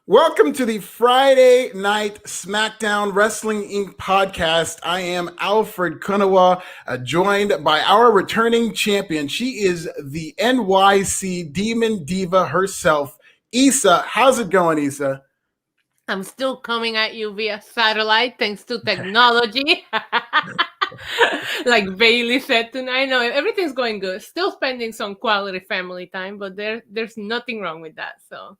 Welcome to the Friday Night SmackDown Wrestling Inc. podcast. I am Alfred Konuwa, joined by our returning champion. She is the NYC Demon Diva herself, Issa. How's it going, Issa? I'm still coming at you via satellite thanks to technology. Like Bayley said tonight. No, everything's going good. Still spending some quality family time, but there's nothing wrong with that. So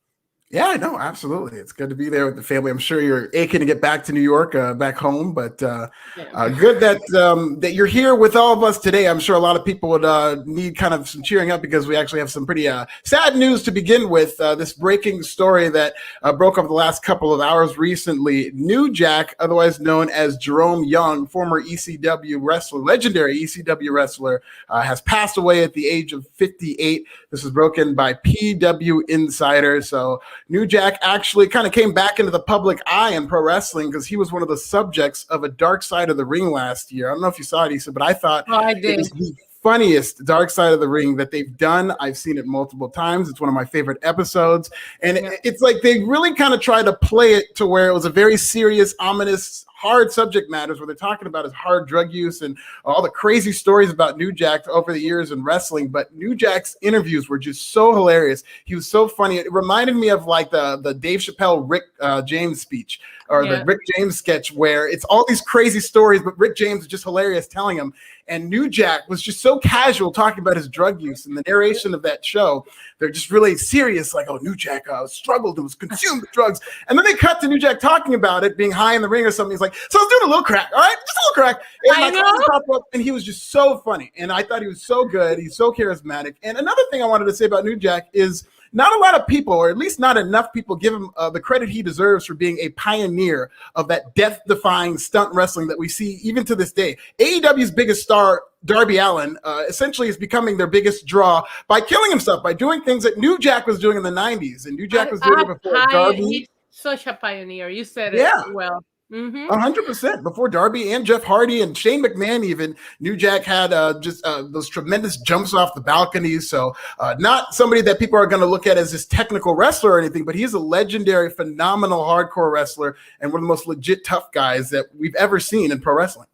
yeah, no, absolutely. It's good to be there with the family. I'm sure you're aching to get back to New York, back home, but good that you're here with all of us today. I'm sure a lot of people would need kind of some cheering up because we actually have some pretty sad news to begin with. This breaking story that broke over the last couple of hours recently. New Jack, otherwise known as Jerome Young, former ECW wrestler, legendary ECW wrestler, has passed away at the age of 58. This was broken by PW Insider. So New Jack actually kind of came back into the public eye in pro wrestling because he was one of the subjects of a Dark Side of the Ring last year. I don't know if you saw it, Issa, but I thought it was the funniest Dark Side of the Ring that they've done. I've seen it multiple times. It's one of my favorite episodes. And it's like they really kind of tried to play it to where it was a very serious, ominous, hard subject matters where they're talking about his hard drug use and all the crazy stories about New Jack over the years in wrestling. But New Jack's interviews were just so hilarious. He was so funny. It reminded me of like the Dave Chappelle Rick James speech or the Rick James sketch where it's all these crazy stories, but Rick James is just hilarious telling them. And New Jack was just so casual talking about his drug use. And the narration of that show, they're just really serious, like, oh, New Jack struggled and was consumed with drugs. And then they cut to New Jack talking about it, being high in the ring or something. He's like, so I was doing a little crack, all right? Just a little crack. And my cousin popped up, and he was just so funny. And I thought he was so good. He's so charismatic. And another thing I wanted to say about New Jack is not a lot of people, or at least not enough people, give him the credit he deserves for being a pioneer of that death-defying stunt wrestling that we see even to this day. AEW's biggest star, Darby Allin, essentially is becoming their biggest draw by killing himself, by doing things that New Jack was doing in the 90s. And New Jack was doing it before Darby. He's such a pioneer. You said it well. 100%. Before Darby and Jeff Hardy and Shane McMahon, even New Jack had just those tremendous jumps off the balconies. So not somebody that people are going to look at as this technical wrestler or anything, but he's a legendary, phenomenal hardcore wrestler and one of the most legit tough guys that we've ever seen in pro wrestling.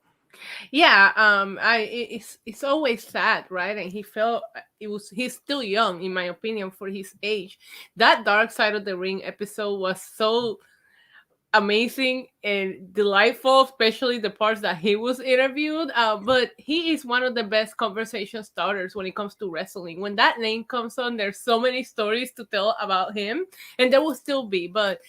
Yeah, it's always sad, right? And he's still young, in my opinion, for his age. That Dark Side of the Ring episode was so amazing and delightful, especially the parts that he was interviewed. But he is one of the best conversation starters when it comes to wrestling. When that name comes on, there's so many stories to tell about him, and there will still be. But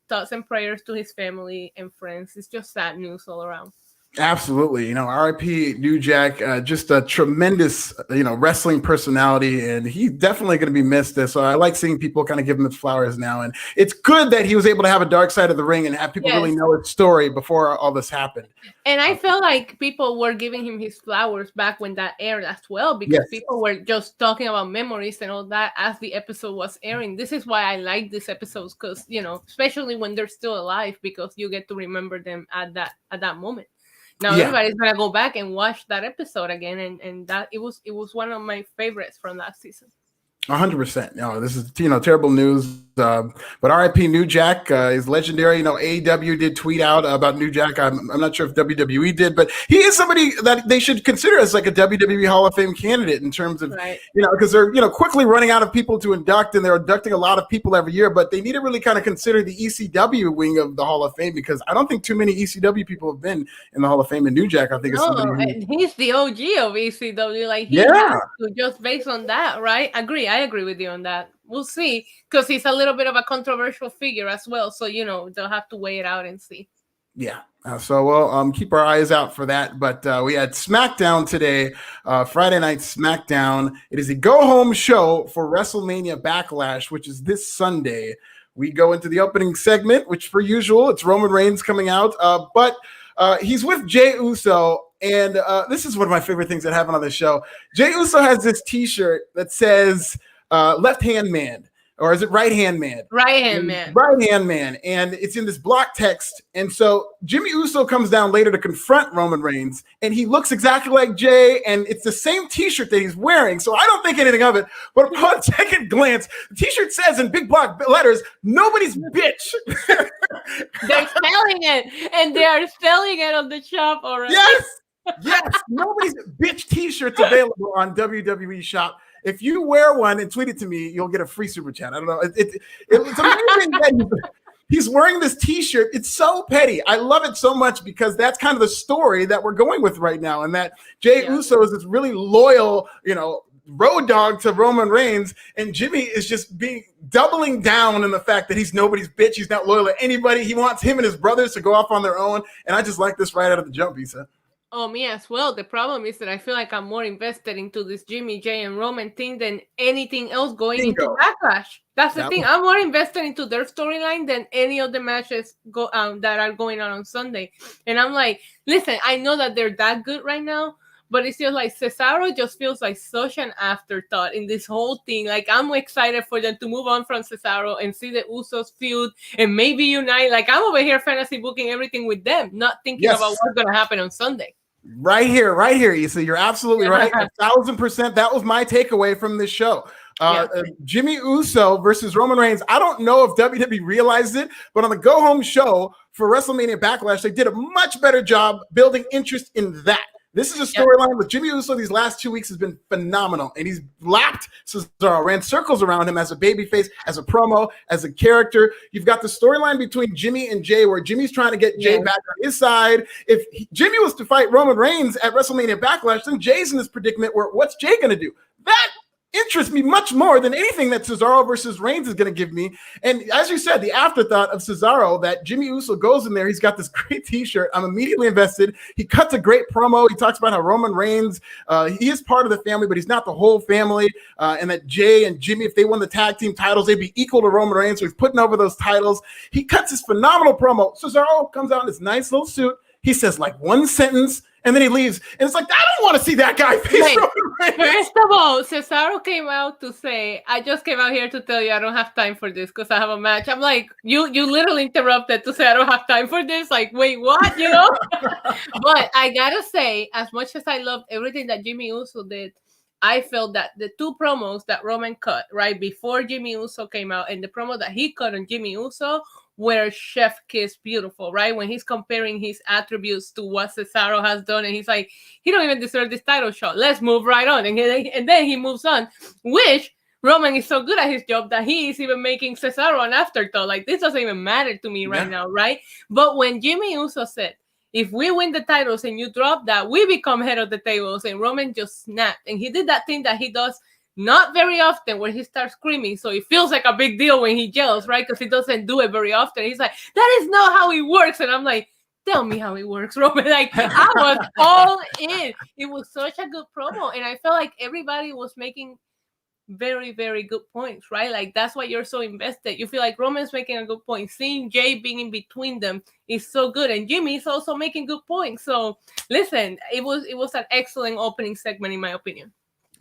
thoughts and prayers to his family and friends. It's just sad news all around. Absolutely. RIP New Jack, just a tremendous, wrestling personality, and he's definitely going to be missed. So I like seeing people kind of give him his flowers now. And it's good that he was able to have a Dark Side of the Ring and have people really know his story before all this happened. And I felt like people were giving him his flowers back when that aired as well, because people were just talking about memories and all that as the episode was airing. This is why I like these episodes, because, especially when they're still alive, because you get to remember them at that moment. Now everybody's gonna go back and watch that episode again, and that it was one of my favorites from last season. 100%. This is terrible news. But RIP New Jack is legendary. AEW did tweet out about New Jack. I'm not sure if WWE did, but he is somebody that they should consider as like a WWE Hall of Fame candidate in terms of because they're quickly running out of people to induct, and they're inducting a lot of people every year. But they need to really kind of consider the ECW wing of the Hall of Fame, because I don't think too many ECW people have been in the Hall of Fame. And New Jack, I think, is somebody and he's the OG of ECW. Like he has to, just based on that, right? I agree with you on that. We'll see, because he's a little bit of a controversial figure as well. So, they'll have to weigh it out and see. Yeah. So we'll keep our eyes out for that. But we had SmackDown today, Friday Night SmackDown. It is a go-home show for WrestleMania Backlash, which is this Sunday. We go into the opening segment, which, per usual, it's Roman Reigns coming out. But he's with Jey Uso. And this is one of my favorite things that happen on this show. Jey Uso has this T-shirt that says left hand man, or is it Right Hand Man? Right Hand Man. Right Hand Man. And it's in this block text. And so Jimmy Uso comes down later to confront Roman Reigns, and he looks exactly like Jay, and it's the same t-shirt that he's wearing. So I don't think anything of it. But upon second glance, the t-shirt says in big block letters, "Nobody's bitch." They're selling it, and they are selling it on the shop already. Yes, Nobody's bitch t-shirts available on WWE Shop. If you wear one and tweet it to me, you'll get a free super chat. I don't know. It's amazing that he's wearing this t-shirt. It's so petty. I love it so much because that's kind of the story that we're going with right now, and that Jey Uso is this really loyal, road dog to Roman Reigns, and Jimmy is just doubling down on the fact that he's nobody's bitch. He's not loyal to anybody. He wants him and his brothers to go off on their own, and I just like this right out of the jump, Isa. Oh, me as well. The problem is that I feel like I'm more invested into this Jimmy, Jay, and Roman thing than anything else going into Backlash. That's the thing. I'm more invested into their storyline than any of the matches that are going on Sunday. And I'm like, listen, I know that they're that good right now, but it's just like Cesaro just feels like such an afterthought in this whole thing. Like, I'm excited for them to move on from Cesaro and see the Usos feud and maybe unite. Like, I'm over here fantasy booking everything with them, not thinking about what's going to happen on Sunday. Right here, Issa. You're absolutely right. 1,000%. That was my takeaway from this show. Jimmy Uso versus Roman Reigns. I don't know if WWE realized it, but on the Go Home show for WrestleMania Backlash, they did a much better job building interest in that. This is a storyline with Jimmy Uso. These last 2 weeks has been phenomenal, and he's lapped Cesaro, ran circles around him as a babyface, as a promo, as a character. You've got the storyline between Jimmy and Jay, where Jimmy's trying to get Jay back on his side. If Jimmy was to fight Roman Reigns at WrestleMania Backlash, then Jay's in this predicament where what's Jay going to do? That interests me much more than anything that Cesaro versus Reigns is going to give me. And as you said, the afterthought of Cesaro, that Jimmy Uso goes in there, he's got this great t-shirt. I'm immediately invested. He cuts a great promo. He talks about how Roman Reigns, he is part of the family, but he's not the whole family. And that Jay and Jimmy, if they won the tag team titles, they'd be equal to Roman Reigns. So he's putting over those titles. He cuts this phenomenal promo. Cesaro comes out in this nice little suit. He says like one sentence, and then he leaves. And it's like, I don't want to see that guy face Roman Reigns. First of all, Cesaro came out to say, I just came out here to tell you I don't have time for this because I have a match. I'm like, you literally interrupted to say I don't have time for this. Like, wait, what? But I gotta say, as much as I loved everything that Jimmy Uso did, I felt that the two promos that Roman cut right before Jimmy Uso came out and the promo that he cut on Jimmy Uso were chef kiss beautiful, right? When he's comparing his attributes to what Cesaro has done, and he's like, he don't even deserve this title shot. Let's move right on. And then he moves on, which Roman is so good at his job that he is even making Cesaro an afterthought. Like, this doesn't even matter to me right now, right? But when Jimmy Uso said, if we win the titles and you drop that, we become head of the tables, and Roman just snapped. And he did that thing that he does not very often where he starts screaming. So it feels like a big deal when he yells, right? Because he doesn't do it very often. He's like, that is not how it works. And I'm like, tell me how it works, Roman. Like, I was all in. It was such a good promo. And I felt like everybody was making very, very good points, right? Like, that's why you're so invested. You feel like Roman's making a good point. Seeing Jay being in between them is so good. And Jimmy is also making good points. So listen, it was an excellent opening segment, in my opinion.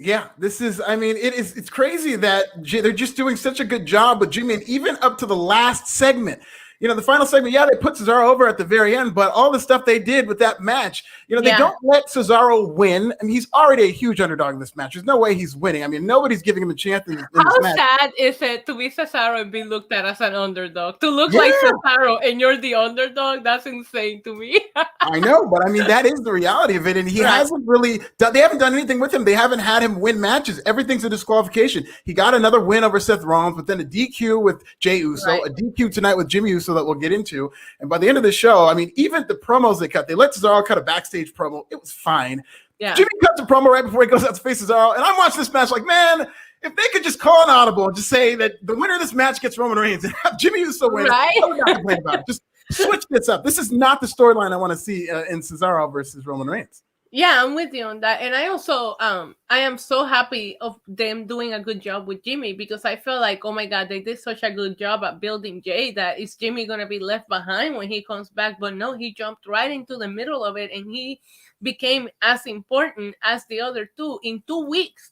Yeah, it's crazy that they're just doing such a good job with Jimmy, and even up to the last segment. The final segment, they put Cesaro over at the very end, but all the stuff they did with that match, they don't let Cesaro win. I mean, he's already a huge underdog in this match. There's no way he's winning. I mean, nobody's giving him a chance in this match. How sad is it to be Cesaro and be looked at as an underdog? To look like Cesaro and you're the underdog, that's insane to me. I know, but I mean, that is the reality of it. And he hasn't really done, they haven't done anything with him. They haven't had him win matches. Everything's a disqualification. He got another win over Seth Rollins, but then a DQ with Jey Uso, a DQ tonight with Jimmy Uso that we'll get into. And by the end of the show, I mean, even the promos they cut, they let Cesaro cut a backstage promo. It was fine. Yeah. Jimmy cuts a promo right before he goes out to face Cesaro. And I'm watching this match like, man, if they could just call an audible and just say that the winner of this match gets Roman Reigns and have Jimmy Uso win, I would not complain about it. Just switch this up. This is not the storyline I want to see in Cesaro versus Roman Reigns. Yeah, I'm with you on that. And I also, I am so happy of them doing a good job with Jimmy, because I feel like, oh my God, they did such a good job at building Jay that is Jimmy going to be left behind when he comes back? But no, he jumped right into the middle of it and he became as important as the other two in 2 weeks.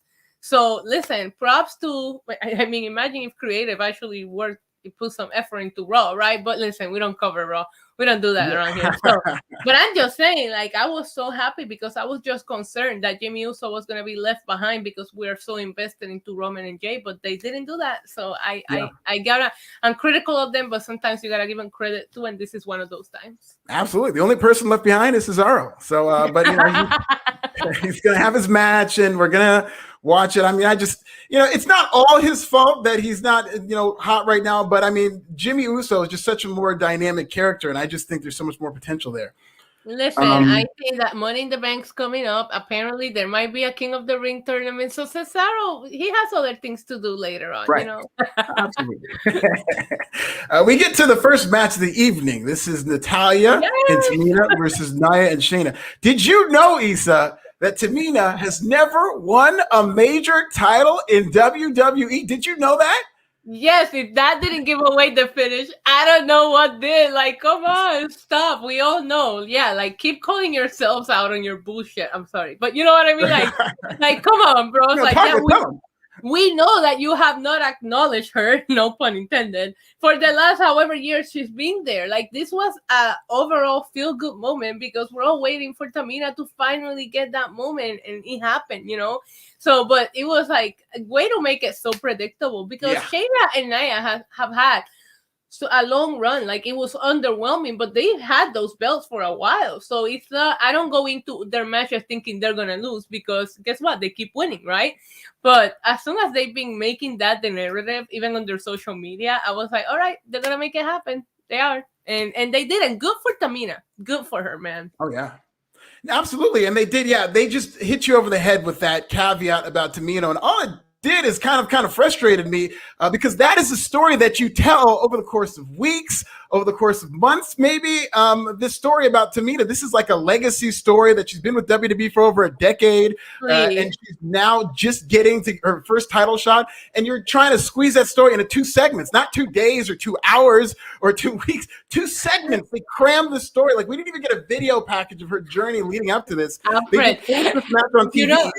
So listen, props to, I mean, imagine if creative actually worked, it put some effort into Raw, right? But listen, we don't cover Raw. We don't do that around here. So, but I'm just saying, like, I was so happy because I was just concerned that Jimmy Uso was going to be left behind because we are so invested into Roman and Jay, but they didn't do that. So I'm critical of them, but sometimes you got to give them credit too. And this is one of those times. Absolutely. The only person left behind is Cesaro. So, but he's going to have his match and we're going to watch it. I mean, it's not all his fault that he's not, hot right now, but I mean, Jimmy Uso is just such a more dynamic character. And I just think there's so much more potential there. Listen, I think that Money in the Bank's coming up. Apparently, there might be a King of the Ring tournament. So Cesaro, he has other things to do later on, right. Absolutely. We get to the first match of the evening. This is Natalya and Tamina versus Nia and Shayna. Did you know, Issa, that Tamina has never won a major title in WWE? Did you know that? Yes, if that didn't give away the finish, I don't know what did. Like, come on, stop. We all know. Yeah, like, keep calling yourselves out on your bullshit. I'm sorry. But you know what I mean? Like come on, bro. It's we know that you have not acknowledged her, no pun intended, for the last however years she's been there. Like, this was an overall feel-good moment because we're all waiting for Tamina to finally get that moment, and it happened, So, but it was like a way to make it so predictable because Shayna and Nia have had a long run. Like, it was underwhelming, but they've had those belts for a while. So it's not, I don't go into their matches thinking they're going to lose because guess what? They keep winning, right? But as soon as they've been making that the narrative, even on their social media, I was like, all right, they're going to make it happen. They are. And they did. And good for Tamina. Good for her, man. Oh, yeah. Absolutely. And they did. Yeah. They just hit you over the head with that caveat about Tamina. And all it did is kind of frustrated me because that is a story that you tell over the course of weeks, over the course of months, maybe. This story about Tamina, this is like a legacy story that she's been with WWE for over a decade. And she's now just getting to her first title shot. And you're trying to squeeze that story into 2 segments, not 2 days or 2 hours or 2 weeks, 2 segments. They crammed the story. Like, we didn't even get a video package of her journey leading up to this. Alfred, they just this match on TV.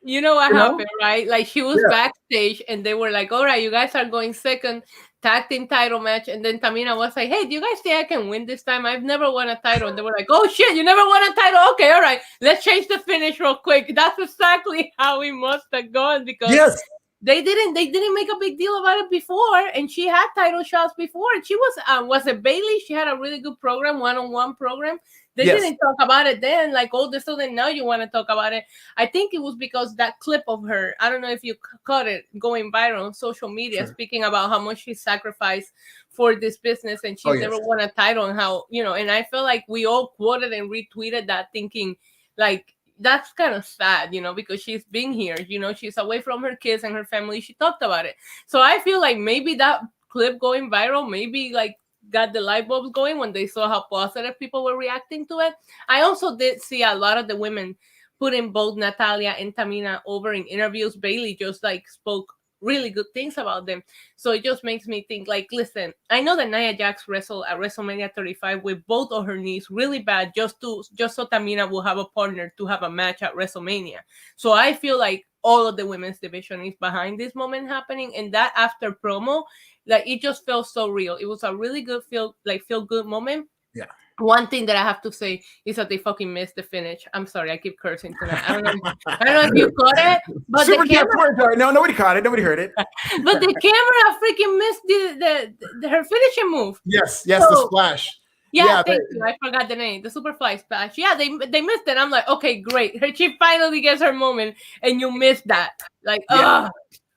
You know what happened, right? Like, she was backstage and they were like, all right, you guys are going second tag team title match. And then Tamina was like, hey, do you guys think I can win this time? I've never won a title. And they were like, oh shit, you never won a title? Okay, all right, let's change the finish real quick. That's exactly how we must have gone because they didn't make a big deal about it before. And she had title shots before. And she was it Bayley? She had a really good program, one-on-one program. They didn't talk about it then, like all of a sudden now you want to talk about it. I think it was because that clip of her, I don't know if you caught it, going viral on social media, speaking about how much she sacrificed for this business and she's never won a title and how, and I feel like we all quoted and retweeted that thinking like, that's kind of sad, because she's been here, she's away from her kids and her family. She talked about it. So I feel like maybe that clip going viral, maybe like, got the light bulbs going when they saw how positive people were reacting to it. I also did see a lot of the women putting both Natalya and Tamina over in interviews. Bayley just like spoke really good things about them. So it just makes me think like, listen, I know that Nia Jax wrestled at WrestleMania 35 with both of her knees really bad just so Tamina will have a partner to have a match at WrestleMania. So I feel like all of the women's division is behind this moment happening, and that after promo, like it just felt so real. It was a really good feel good moment. Yeah. One thing that I have to say is that they fucking missed the finish. I'm sorry, I keep cursing tonight. I don't know if you caught it, but Super the camera. No, nobody caught it. Nobody heard it. But the camera freaking missed her finishing move. Yes, the splash. Yeah, thank you. I forgot the name. The Superfly splash. Yeah, they missed it. I'm like, okay, great. She finally gets her moment, and you missed that. Like,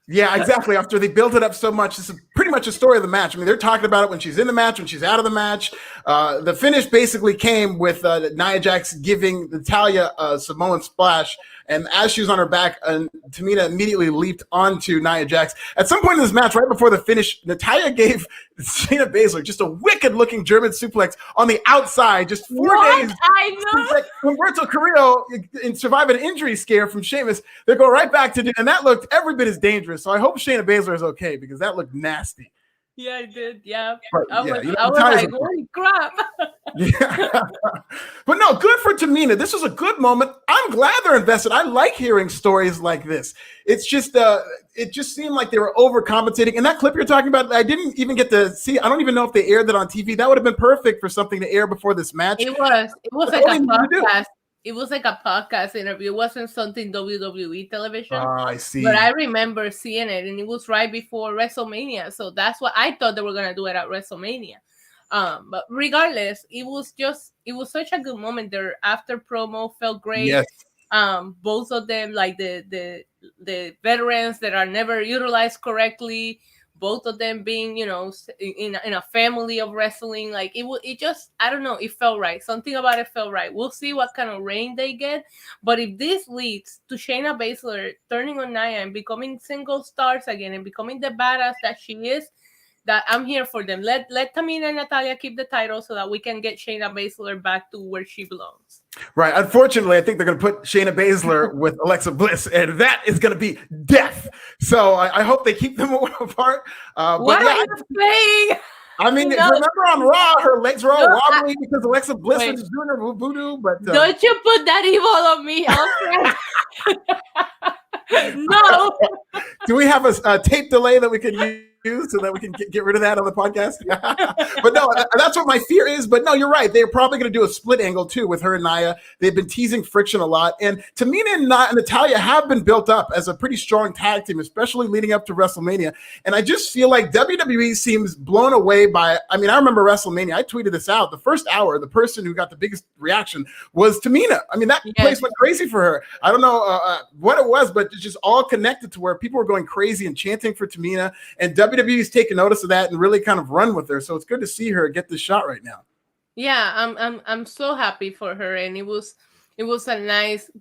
Yeah, exactly. After they built it up so much, this is pretty much a story of the match. I mean, they're talking about it when she's in the match, when she's out of the match. The finish basically came with Nia Jax giving Natalya a Samoan splash. And as she was on her back, Tamina immediately leaped onto Nia Jax. At some point in this match, right before the finish, Natalya gave Shayna Baszler just a wicked-looking German suplex on the outside, just 4 days. I know. Like Humberto Carrillo survived an injury scare from Sheamus. They go right back to it, and that looked every bit as dangerous. So I hope Shayna Baszler is okay because that looked nasty. Yeah, I did. Yeah. But I yeah, was, you know, I was Natalia's like, holy crap. yeah. But no, good for Tamina. This was a good moment. I'm glad they're invested. I like hearing stories like this. It's just it just seemed like they were overcompensating. And that clip you're talking about, I didn't even get to see. I don't even know if they aired that on TV. That would have been perfect for something to air before this match. It was But like all a they needed to do- podcast. It was like a podcast interview. It wasn't something WWE television. I see. But I remember seeing it, and it was right before WrestleMania. So that's what I thought they were gonna do it at WrestleMania. But regardless, it was such a good moment. Their after promo felt great. Yes. Both of them, like the veterans that are never utilized correctly, both of them being, you know, in a family of wrestling, like it just, I don't know, it felt right. Something about it felt right. We'll see what kind of reign they get, but if this leads to Shayna Baszler turning on Nia and becoming single stars again and becoming the badass that she is, that I'm here for them. Let Tamina and Natalya keep the title so that we can get Shayna Baszler back to where she belongs. Right. Unfortunately, I think they're going to put Shayna Baszler with Alexa Bliss, and that is going to be death. So I hope they keep them apart. What are you saying? I mean, No. remember on Raw, her legs were all wobbly because Alexa Bliss was just doing her voodoo. But don't you put that evil on me, Alfred? No. Do we have a tape delay that we can use so that we can get rid of that on the podcast? But no, that's what my fear is. But no, you're right. They're probably going to do a split angle too with her and Nia. They've been teasing friction a lot. And Tamina and Natalya have been built up as a pretty strong tag team, especially leading up to WrestleMania. And I just feel like WWE seems blown away by, I mean, I remember WrestleMania. I tweeted this out. The first hour, the person who got the biggest reaction was Tamina. I mean, that place went crazy for her. I don't know what it was, but it's just all connected to where people were going crazy and chanting for Tamina. And WWE's taken notice of that and really kind of run with her. So it's good to see her get this shot right now. Yeah, I'm so happy for her, and it was a nice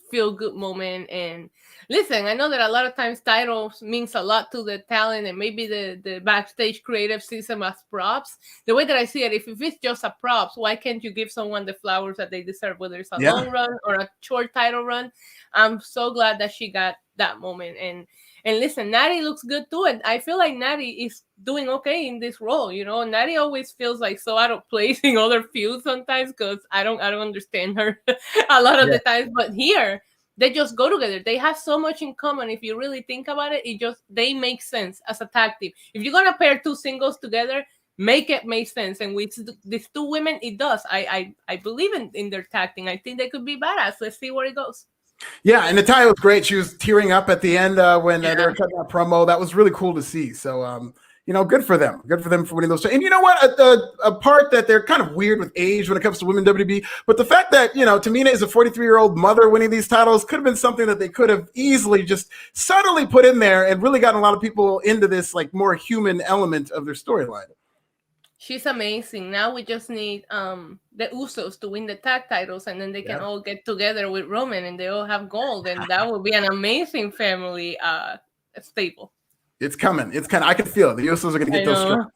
feel good moment. And listen, I know that a lot of times titles means a lot to the talent, and maybe the backstage creative sees them as props. The way that I see it, if it's just a props, why can't you give someone the flowers that they deserve, whether it's a long run or a short title run? I'm so glad that she got that moment. And listen, Natty looks good too, and I feel like Natty is doing okay in this role. You know, Natty always feels like so out of place in other feuds sometimes because I don't understand her a lot of the times. But here, they just go together. They have so much in common. If you really think about it, they make sense as a tag team. If you're gonna pair two singles together, make it make sense. And with these two women, it does. I believe in their tag team. I think they could be badass. Let's see where it goes. Yeah, and Natalya was great. She was tearing up at the end when they were cutting that promo. That was really cool to see. So, you know, good for them. Good for them for winning those. And you know what? A part that they're kind of weird with age when it comes to women WWE, but the fact that, you know, Tamina is a 43-year-old mother winning these titles could have been something that they could have easily just subtly put in there and really gotten a lot of people into this like more human element of their storyline. She's amazing. Now we just need the Usos to win the tag titles, and then they can all get together with Roman, and they all have gold, and that will be an amazing family stable. It's coming. It's kind of, I can feel it. The Usos are going to get those strong.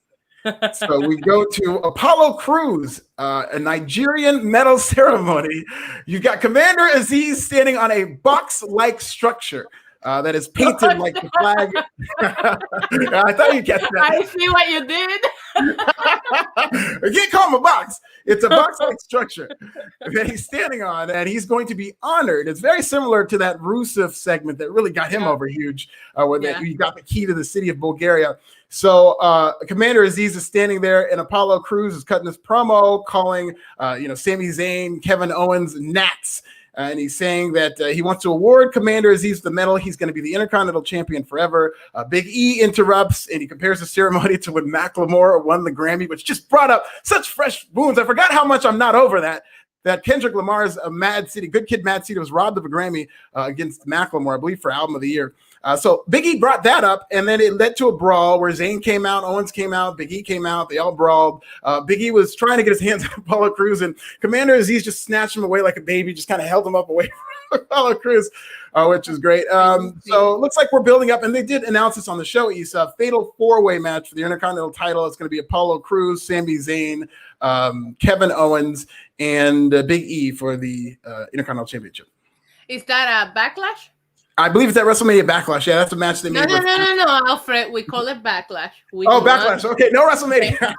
So we go to Apollo Crews, a Nigerian medal ceremony. You got Commander Aziz standing on a box-like structure that is painted like the flag. I thought you get that. I see what you did. You can't call him a box. It's a box-like structure that he's standing on, and he's going to be honored. It's very similar to that Rusev segment that really got him over huge, where he got the key to the city of Bulgaria. So Commander Aziz is standing there, and Apollo Crews is cutting his promo, calling Sami Zayn, Kevin Owens, Nats. And he's saying that he wants to award Commander Aziz the medal. He's going to be the Intercontinental Champion forever. Big E interrupts, and he compares the ceremony to when Macklemore won the Grammy, which just brought up such fresh wounds. I forgot how much I'm not over that Kendrick Lamar's Mad City, Good Kid Mad City was robbed of a Grammy against Macklemore, I believe, for Album of the Year. So Big E brought that up, and then it led to a brawl where Zayn came out, Owens came out, Big E came out. They all brawled. Big E was trying to get his hands on Apollo Crews, and Commander Aziz just snatched him away like a baby, just kind of held him up away from Apollo Crews, which is great. So it looks like we're building up, and they did announce this on the show. It's a fatal four-way match for the Intercontinental title. It's going to be Apollo Crews, Sami Zayn, Kevin Owens, and Big E for the Intercontinental Championship. Is that a Backlash? I believe it's at WrestleMania Backlash. Yeah, that's a match they made. No, Alfred. We call it Backlash. Backlash. Okay, no WrestleMania.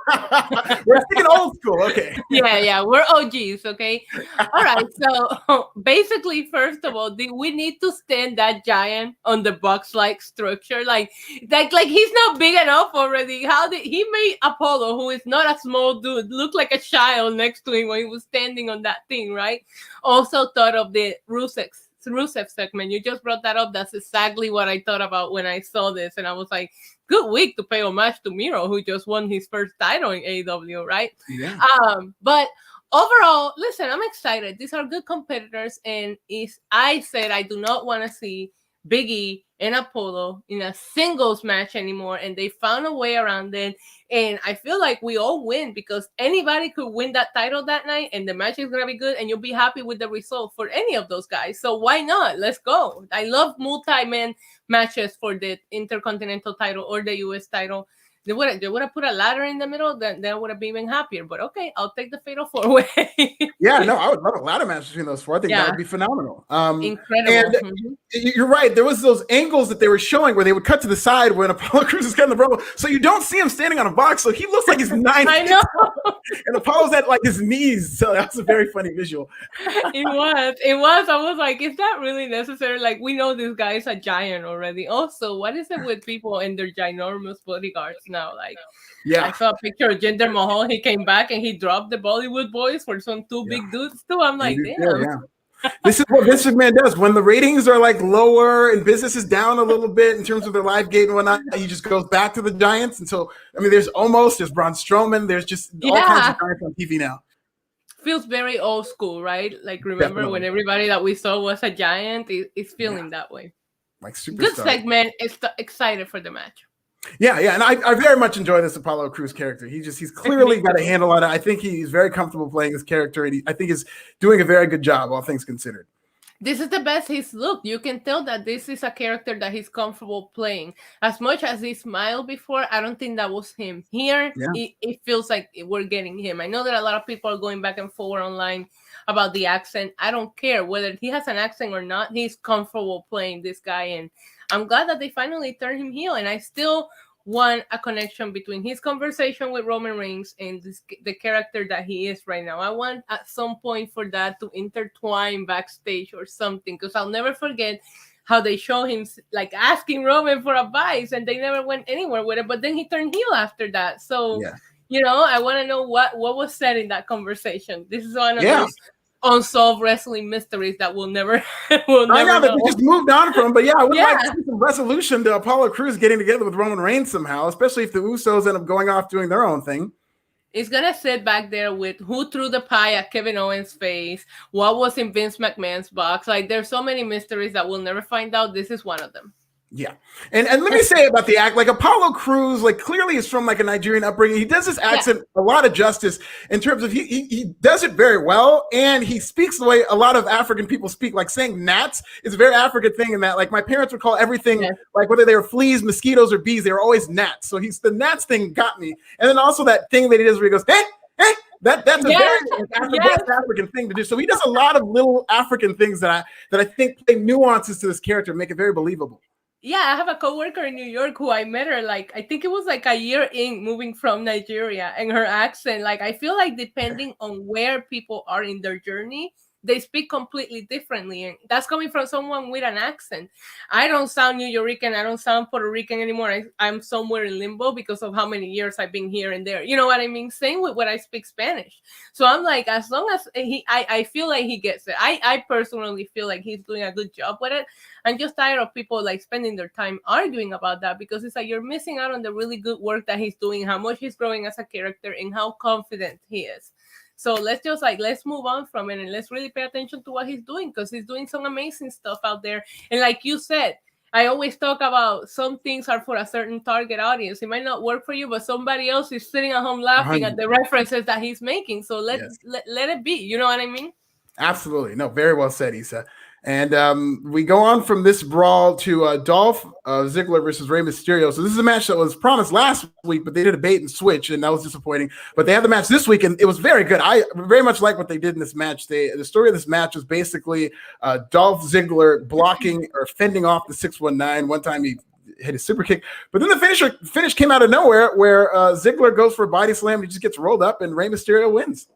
We're sticking old school. Okay. Yeah, we're OGs. Okay. All right. So basically, first of all, we need to stand that giant on the box-like structure. Like he's not big enough already. How did he made Apollo, who is not a small dude, look like a child next to him when he was standing on that thing, right? Also thought of the Rusev segment. You just brought that up. That's exactly what I thought about when I saw this, and I was like, good week to pay homage to Miro, who just won his first title in AEW, right? Yeah. But overall, listen, I'm excited. These are good competitors, and I said I do not want to see Big E and Apollo in a singles match anymore, and they found a way around it. And I feel like we all win because anybody could win that title that night, and the match is gonna be good, and you'll be happy with the result for any of those guys. So why not? Let's go. I love multi-man matches for the Intercontinental title or the US title. They would have put a ladder in the middle, then I would have been even happier. But okay, I'll take the Fatal 4-Way. Yeah, no, I would love a ladder match between those four. I think that would be phenomenal. Incredible. And you're right. There was those angles that they were showing where they would cut to the side when Apollo Crews is cutting the promo, so you don't see him standing on a box. So he looks like he's 9. I know. And Apollo's at like his knees. So that's a very funny visual. It was. I was like, is that really necessary? Like, we know this guy is a giant already. Also, what is it with people and their ginormous bodyguards now? Like, yeah, I saw a picture of Jinder Mahal. He came back and he dropped the Bollywood boys for some two big dudes too. I'm like, damn. Yeah. This is what Vince McMahon does when the ratings are like lower and business is down a little bit in terms of their live gate and whatnot. He just goes back to the Giants. And so, I mean, there's Braun Strowman. There's just all kinds of Giants on TV now. Feels very old school, right? Like, remember when everybody that we saw was a giant? It's feeling that way. Like superstar. Good segment. Excited for the match. Yeah, and I very much enjoy this Apollo Crews character. He's clearly got a handle on it. I think he's very comfortable playing this character, and I think he's doing a very good job, all things considered. This is the best he's looked. You can tell that this is a character that he's comfortable playing. As much as he smiled before, I don't think that was him. Here, it feels like we're getting him. I know that a lot of people are going back and forth online about the accent. I don't care whether he has an accent or not. He's comfortable playing this guy, and I'm glad that they finally turned him heel, and I still want a connection between his conversation with Roman Reigns and the character that he is right now. I want at some point for that to intertwine backstage or something, because I'll never forget how they show him like asking Roman for advice, and they never went anywhere with it, but then he turned heel after that. So, I want to know what was said in that conversation. This is one of those unsolved wrestling mysteries that we'll never I know that we just moved on from, but I would like to see some resolution to Apollo Crews getting together with Roman Reigns somehow, especially if the Usos end up going off doing their own thing. It's gonna sit back there with who threw the pie at Kevin Owens' face, what was in Vince McMahon's box. Like, there's so many mysteries that we'll never find out. This is one of them. Yeah. And let me say about the act, like Apollo Crews, like clearly is from like a Nigerian upbringing. He does his accent a lot of justice in terms of he does it very well. And he speaks the way a lot of African people speak, like saying gnats is a very African thing in that, like, my parents would call everything, like whether they were fleas, mosquitoes, or bees, they were always gnats. So the gnats thing got me. And then also that thing that he does where he goes, hey, that's a very African thing to do. So he does a lot of little African things that I think play nuances to this character and make it very believable. Yeah, I have a coworker in New York who I met her, like, I think it was like a year in moving from Nigeria, and her accent, like, I feel like depending on where people are in their journey, they speak completely differently. And that's coming from someone with an accent. I don't sound New Yorican. I don't sound Puerto Rican anymore. I'm somewhere in limbo because of how many years I've been here and there. You know what I mean? Same with when I speak Spanish. So I'm like, as long as I feel like he gets it. I personally feel like he's doing a good job with it. I'm just tired of people like spending their time arguing about that, because it's like you're missing out on the really good work that he's doing, how much he's growing as a character, and how confident he is. So let's move on from it, and let's really pay attention to what he's doing, because he's doing some amazing stuff out there. And like you said, I always talk about some things are for a certain target audience. It might not work for you, but somebody else is sitting at home laughing at the references that he's making. So let it be. You know what I mean? Absolutely. No, very well said, Issa. And we go on from this brawl to Dolph Ziggler versus Rey Mysterio. So this is a match that was promised last week, but they did a bait and switch, and that was disappointing. But they had the match this week, and it was very good. I very much like what they did in this match. The story of this match was basically Dolph Ziggler blocking or fending off the 619. One time he hit a super kick, but then the finish came out of nowhere where Ziggler goes for a body slam. He just gets rolled up, and Rey Mysterio wins.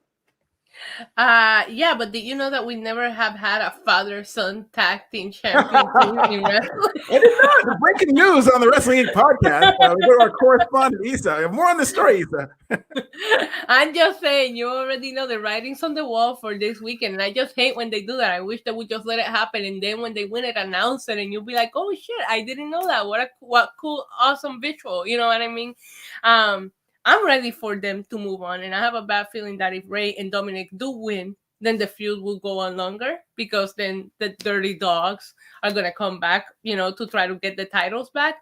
Yeah, but did you know that we never have had a father-son tag team champion in wrestling? I did not. Breaking news on the Wrestling Inc. podcast. We go to our correspondent, Isa. More on the story, Isa. I'm just saying, you already know the writing's on the wall for this weekend, and I just hate when they do that. I wish they would just let it happen, and then when they win it, announce it, and you'll be like, oh, shit, I didn't know that. What cool, awesome visual. You know what I mean? I'm ready for them to move on, and I have a bad feeling that if Rey and Dominic do win, then the feud will go on longer, because then the Dirty Dogs are going to come back, to try to get the titles back.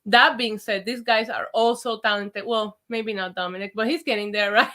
That being said, these guys are also talented. Well, maybe not Dominic, but he's getting there, right?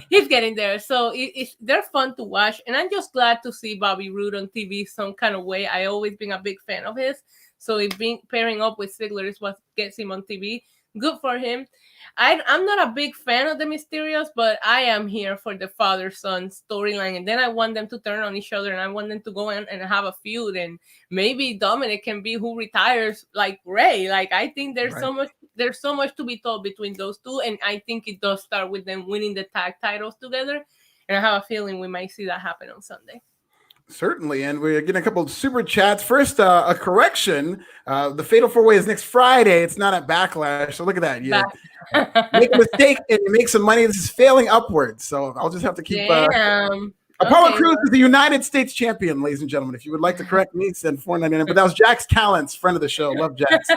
He's getting there. So they're fun to watch, and I'm just glad to see Bobby Roode on TV some kind of way. I've always been a big fan of his, so if pairing up with Ziggler is what gets him on TV. Good for him. I'm not a big fan of the Mysterios, but I am here for the father-son storyline. And then I want them to turn on each other, and I want them to go in and have a feud. And maybe Dominic can be who retires like Rey. Like, I think there's so much to be told between those two. And I think it does start with them winning the tag titles together. And I have a feeling we might see that happen on Sunday. Certainly, and we're getting a couple of super chats. First, a correction. The Fatal 4-Way is next Friday. It's not at Backlash. So look at that. You make a mistake and you make some money. This is failing upwards. So I'll just have to keep... Apollo Crews is the United States champion, ladies and gentlemen. If you would like to correct me, send $4.99. But that was Jax Callens, friend of the show. Love Jax.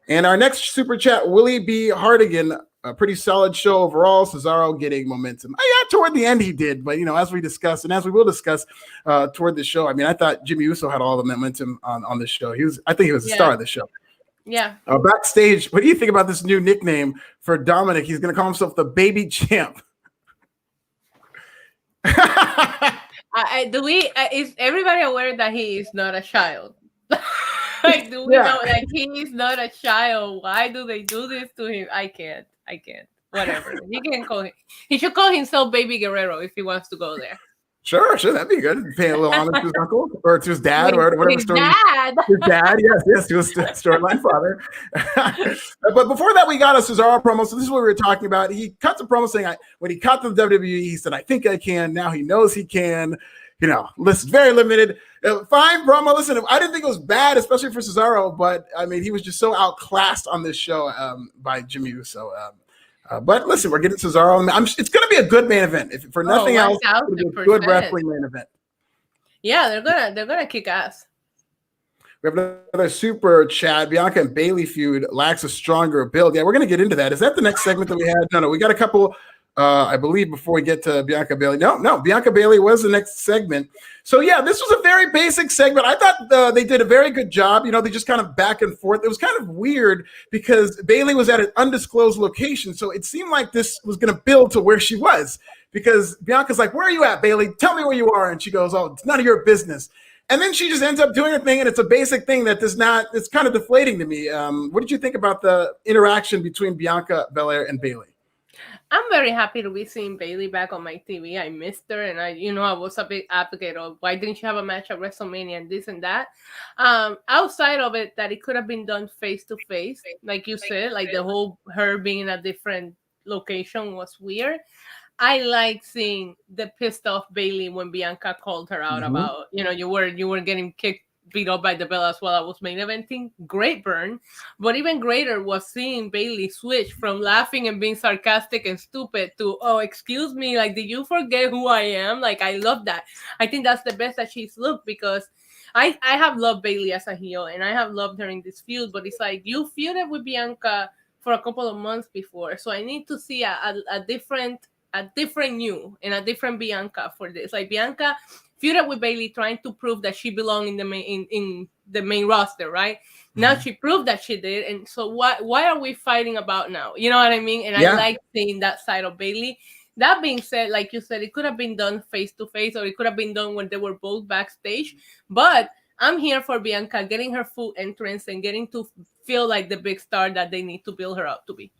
And our next super chat, Willie B. Hardigan. A pretty solid show overall. Cesaro getting momentum. Toward the end he did, but as we discussed, and as we will discuss toward the show, I thought Jimmy Uso had all the momentum on the show. I think he was the star of the show. Yeah. Backstage, what do you think about this new nickname for Dominic? He's going to call himself the Baby Champ. Is everybody aware that he is not a child? Do we know he is not a child? Why do they do this to him? I can't. Whatever. He can call him. He should call himself Baby Guerrero if he wants to go there. Sure, that'd be good. Pay a little homage to his uncle or to his dad or whatever story. His dad, yes, to his storyline father. But before that, we got a Cesaro promo. So this is what we were talking about. He cuts a promo saying, when he cut to the WWE, he said, "I think I can." Now he knows he can. Listen, very limited. Fine promo. Listen, I didn't think it was bad, especially for Cesaro, but he was just so outclassed on this show by Jimmy Uso. But listen, we're getting Cesaro. It's going to be a good main event. If for nothing else, it's going to be a good wrestling main event. Yeah, they're gonna kick ass. We have another super chat. Bianca and Bayley feud lacks a stronger build. Yeah, we're going to get into that. Is that the next segment that we had? No, we got a couple. I believe before we get to Bianca Bayley. No, Bianca Bayley was the next segment. So yeah, this was a very basic segment. I thought they did a very good job. They just kind of back and forth. It was kind of weird because Bayley was at an undisclosed location. So it seemed like this was going to build to where she was because Bianca's like, "Where are you at, Bayley? Tell me where you are." And she goes, "Oh, it's none of your business." And then she just ends up doing her thing. And it's a basic thing that it's kind of deflating to me. What did you think about the interaction between Bianca Belair and Bayley? I'm very happy to be seeing Bayley back on my TV. I missed her, and I was a big advocate of why didn't she have a match at WrestleMania and this and that. Outside of it, that it could have been done face to face, like you said, like the whole her being in a different location was weird. I like seeing the pissed off Bayley when Bianca called her out about you were getting beat up by the Bellas while I was main eventing. Great burn. But even greater was seeing Bayley switch from laughing and being sarcastic and stupid to, "Oh, excuse me, like, did you forget who I am?" Like, I love that. I think that's the best that she's looked because I have loved Bayley as a heel and I have loved her in this feud, but it's like you feuded with Bianca for a couple of months before. So I need to see a different you and a different Bianca for this. Like, Bianca feuded with Bayley trying to prove that she belonged in the main roster, right? Now she proved that she did, and so why are we fighting about now? You know what I mean? And I like seeing that side of Bayley. That being said, like you said, it could have been done face to face, or it could have been done when they were both backstage. But I'm here for Bianca getting her full entrance and getting to feel like the big star that they need to build her up to be.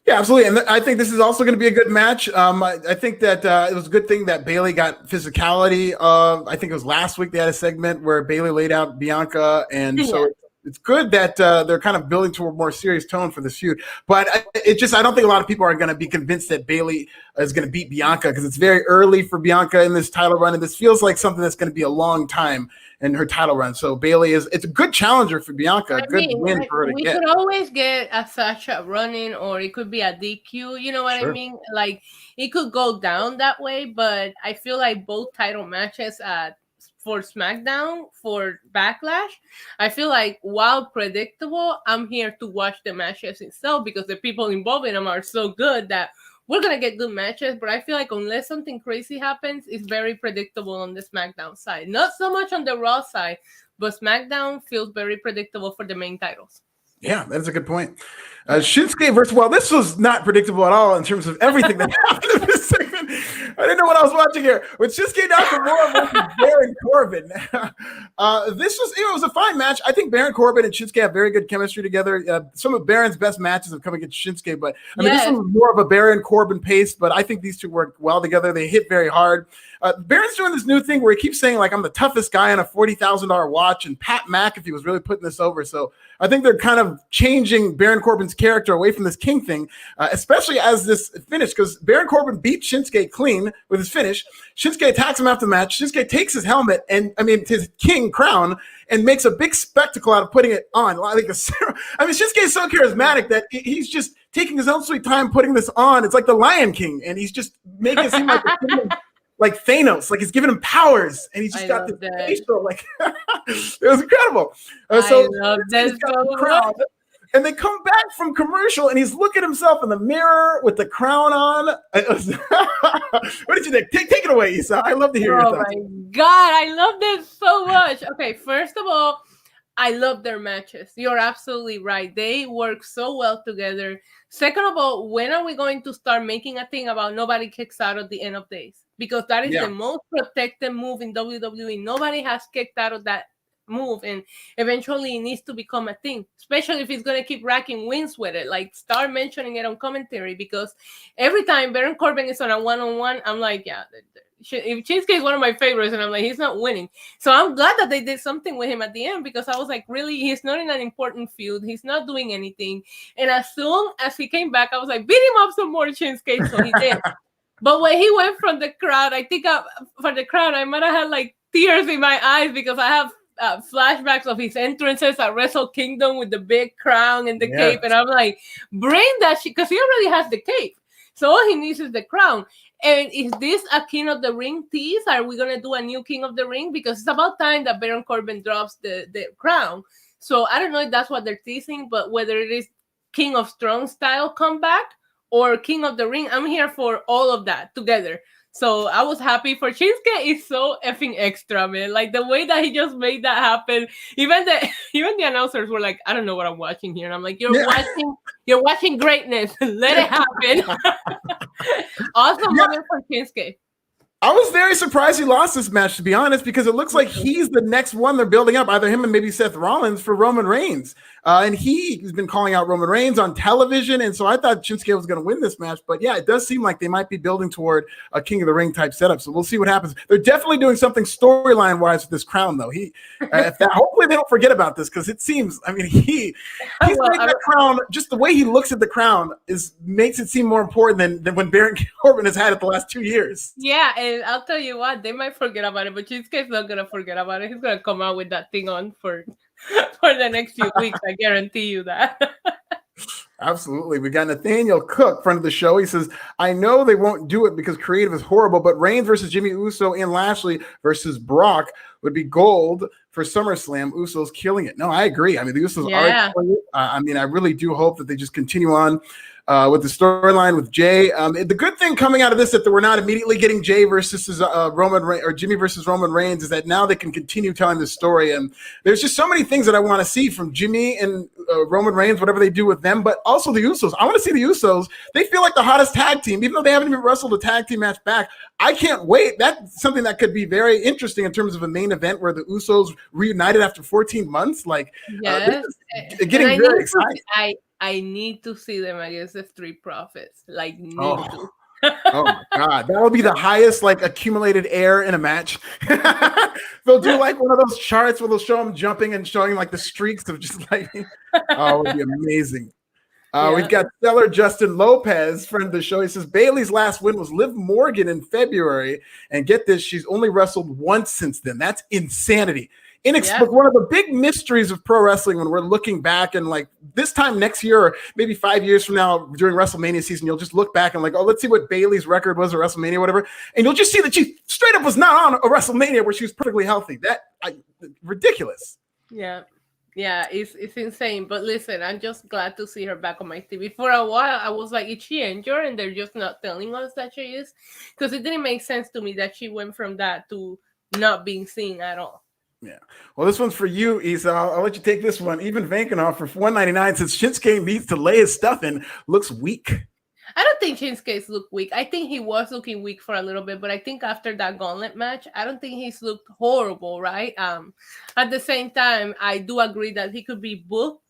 Yeah, absolutely. And I think this is also going to be a good match. I think that it was a good thing that Bayley got physicality. I think it was last week they had a segment where Bayley laid out Bianca. And so it's good that they're kind of building to a more serious tone for this feud. But I don't think a lot of people are going to be convinced that Bayley is going to beat Bianca, because it's very early for Bianca in this title run. And this feels like something that's going to be a long time in her title run. So Bayley it's a good challenger for Bianca, a good win for her to get. We could always get a Sasha running, or it could be a DQ, you know what I mean? Like, it could go down that way, but I feel like both title matches for SmackDown, for Backlash, I feel like, while predictable, I'm here to watch the matches itself, because the people involved in them are so good that we're going to get good matches. But I feel like unless something crazy happens, it's very predictable on the SmackDown side. Not so much on the Raw side, but SmackDown feels very predictable for the main titles. Yeah, that's a good point. Shinsuke versus, well, this was not predictable at all in terms of everything that happened in this segment. I didn't know what I was watching here. With Shinsuke Nakamura versus Baron Corbin. It was a fine match. I think Baron Corbin and Shinsuke have very good chemistry together. Some of Baron's best matches have come against Shinsuke, but I mean, this was more of a Baron Corbin pace, but I think these two work well together. They hit very hard. Baron's doing this new thing where he keeps saying, like, I'm the toughest guy on a $40,000 watch, and Pat McAfee was really putting this over. So I think they're kind of changing Baron Corbin's character away from this king thing, especially as this finish, because Baron Corbin beat Shinsuke clean with his finish. Shinsuke attacks him after the match. Shinsuke takes his helmet his king crown, and makes a big spectacle out of putting it on. Shinsuke is so charismatic that he's just taking his own sweet time putting this on. It's like the Lion King, and he's just making it seem like like Thanos, like he's giving him powers, and he's just got this facial, like it was incredible. I love that so much. And they come back from commercial, and he's looking at himself in the mirror with the crown on. What did you think? Take it away, Isa. I love to hear your thoughts. Oh my God, I love this so much. Okay, first of all, I love their matches. You're absolutely right. They work so well together. Second of all, when are we going to start making a thing about nobody kicks out at the end of days? Because that is the most protected move in WWE. Nobody has kicked out of that move, and eventually it needs to become a thing, especially if it's going to keep racking wins with it. Like, start mentioning it on commentary, because every time Baron Corbin is on a one-on-one, I'm like, if Shinsuke is one of my favorites, and I'm like, he's not winning. So I'm glad that they did something with him at the end, because I was like, really, he's not in an important feud. He's not doing anything. And as soon as he came back, I was like, beat him up some more, Shinsuke. So he did. But when he went from the crowd, I think for the crowd, I might have had like tears in my eyes, because I have flashbacks of his entrances at Wrestle Kingdom with the big crown and the cape. And I'm like, bring that shit, because he already has the cape. So all he needs is the crown. And is this a King of the Ring tease? Are we going to do a new King of the Ring? Because it's about time that Baron Corbin drops the crown. So I don't know if that's what they're teasing, but whether it is King of Strong style comeback or King of the Ring, I'm here for all of that together. So I was happy for Shinsuke. Is so effing extra, man. Like, the way that he just made that happen. Even the announcers were like, I don't know what I'm watching here. And I'm like, you're watching greatness. Let it happen. Awesome moment for Shinsuke. I was very surprised he lost this match, to be honest, because it looks like he's the next one they're building up, either him and maybe Seth Rollins, for Roman Reigns. And he's been calling out Roman Reigns on television, and so I thought Shinsuke was going to win this match. But yeah, it does seem like they might be building toward a King of the Ring type setup, so we'll see what happens. They're definitely doing something storyline-wise with this crown, though. Hopefully they don't forget about this, because it seems, he's made that crown, just the way he looks at the crown makes it seem more important than when Baron Corbin has had it the last 2 years. Yeah, and I'll tell you what, they might forget about it, but Shinsuke's not going to forget about it. He's going to come out with that thing on for the next few weeks. I guarantee you that. Absolutely. We got Nathaniel Cook, friend of the show. He says, I know they won't do it because creative is horrible, but Reigns versus Jimmy Uso and Lashley versus Brock would be gold for SummerSlam. Uso's killing it. No, I agree. The Usos are killing it. I really do hope that they just continue on. with the storyline with Jay. The good thing coming out of this that we're not immediately getting Jay versus Jimmy versus Roman Reigns is that now they can continue telling the story. And there's just so many things that I want to see from Jimmy and Roman Reigns, whatever they do with them, but also the Usos. I want to see the Usos. They feel like the hottest tag team, even though they haven't even wrestled a tag team match back. I can't wait. That's something that could be very interesting in terms of a main event where the Usos reunited after 14 months. Like, yes, getting very excited. I need to see them against the Street Profits. Like, need to. Oh my God, that will be the highest like accumulated air in a match. They'll do like one of those charts where they'll show them jumping and showing like the streaks of just like, oh, it would be amazing. We've got Stellar Justin Lopez, friend of the show. He says Bayley's last win was Liv Morgan in February, and get this, she's only wrestled once since then. That's insanity. Inexplicable. One of the big mysteries of pro wrestling when we're looking back and like this time next year or maybe 5 years from now during WrestleMania season, you'll just look back and like, oh, let's see what Bayley's record was at WrestleMania or whatever. And you'll just see that she straight up was not on a WrestleMania where she was perfectly healthy. Ridiculous. Yeah, it's insane. But listen, I'm just glad to see her back on my TV. For a while, I was like, is she injured? And they're just not telling us that she is. Because it didn't make sense to me that she went from that to not being seen at all. Yeah. Well, this one's for you, Isa. I'll let you take this one. Even Vankanoff for $1.99 says Shinsuke needs to lay his stuff in. Looks weak. I don't think Shinsuke's looked weak. I think he was looking weak for a little bit, but I think after that gauntlet match, I don't think he's looked horrible, right? At the same time, I do agree that he could be booked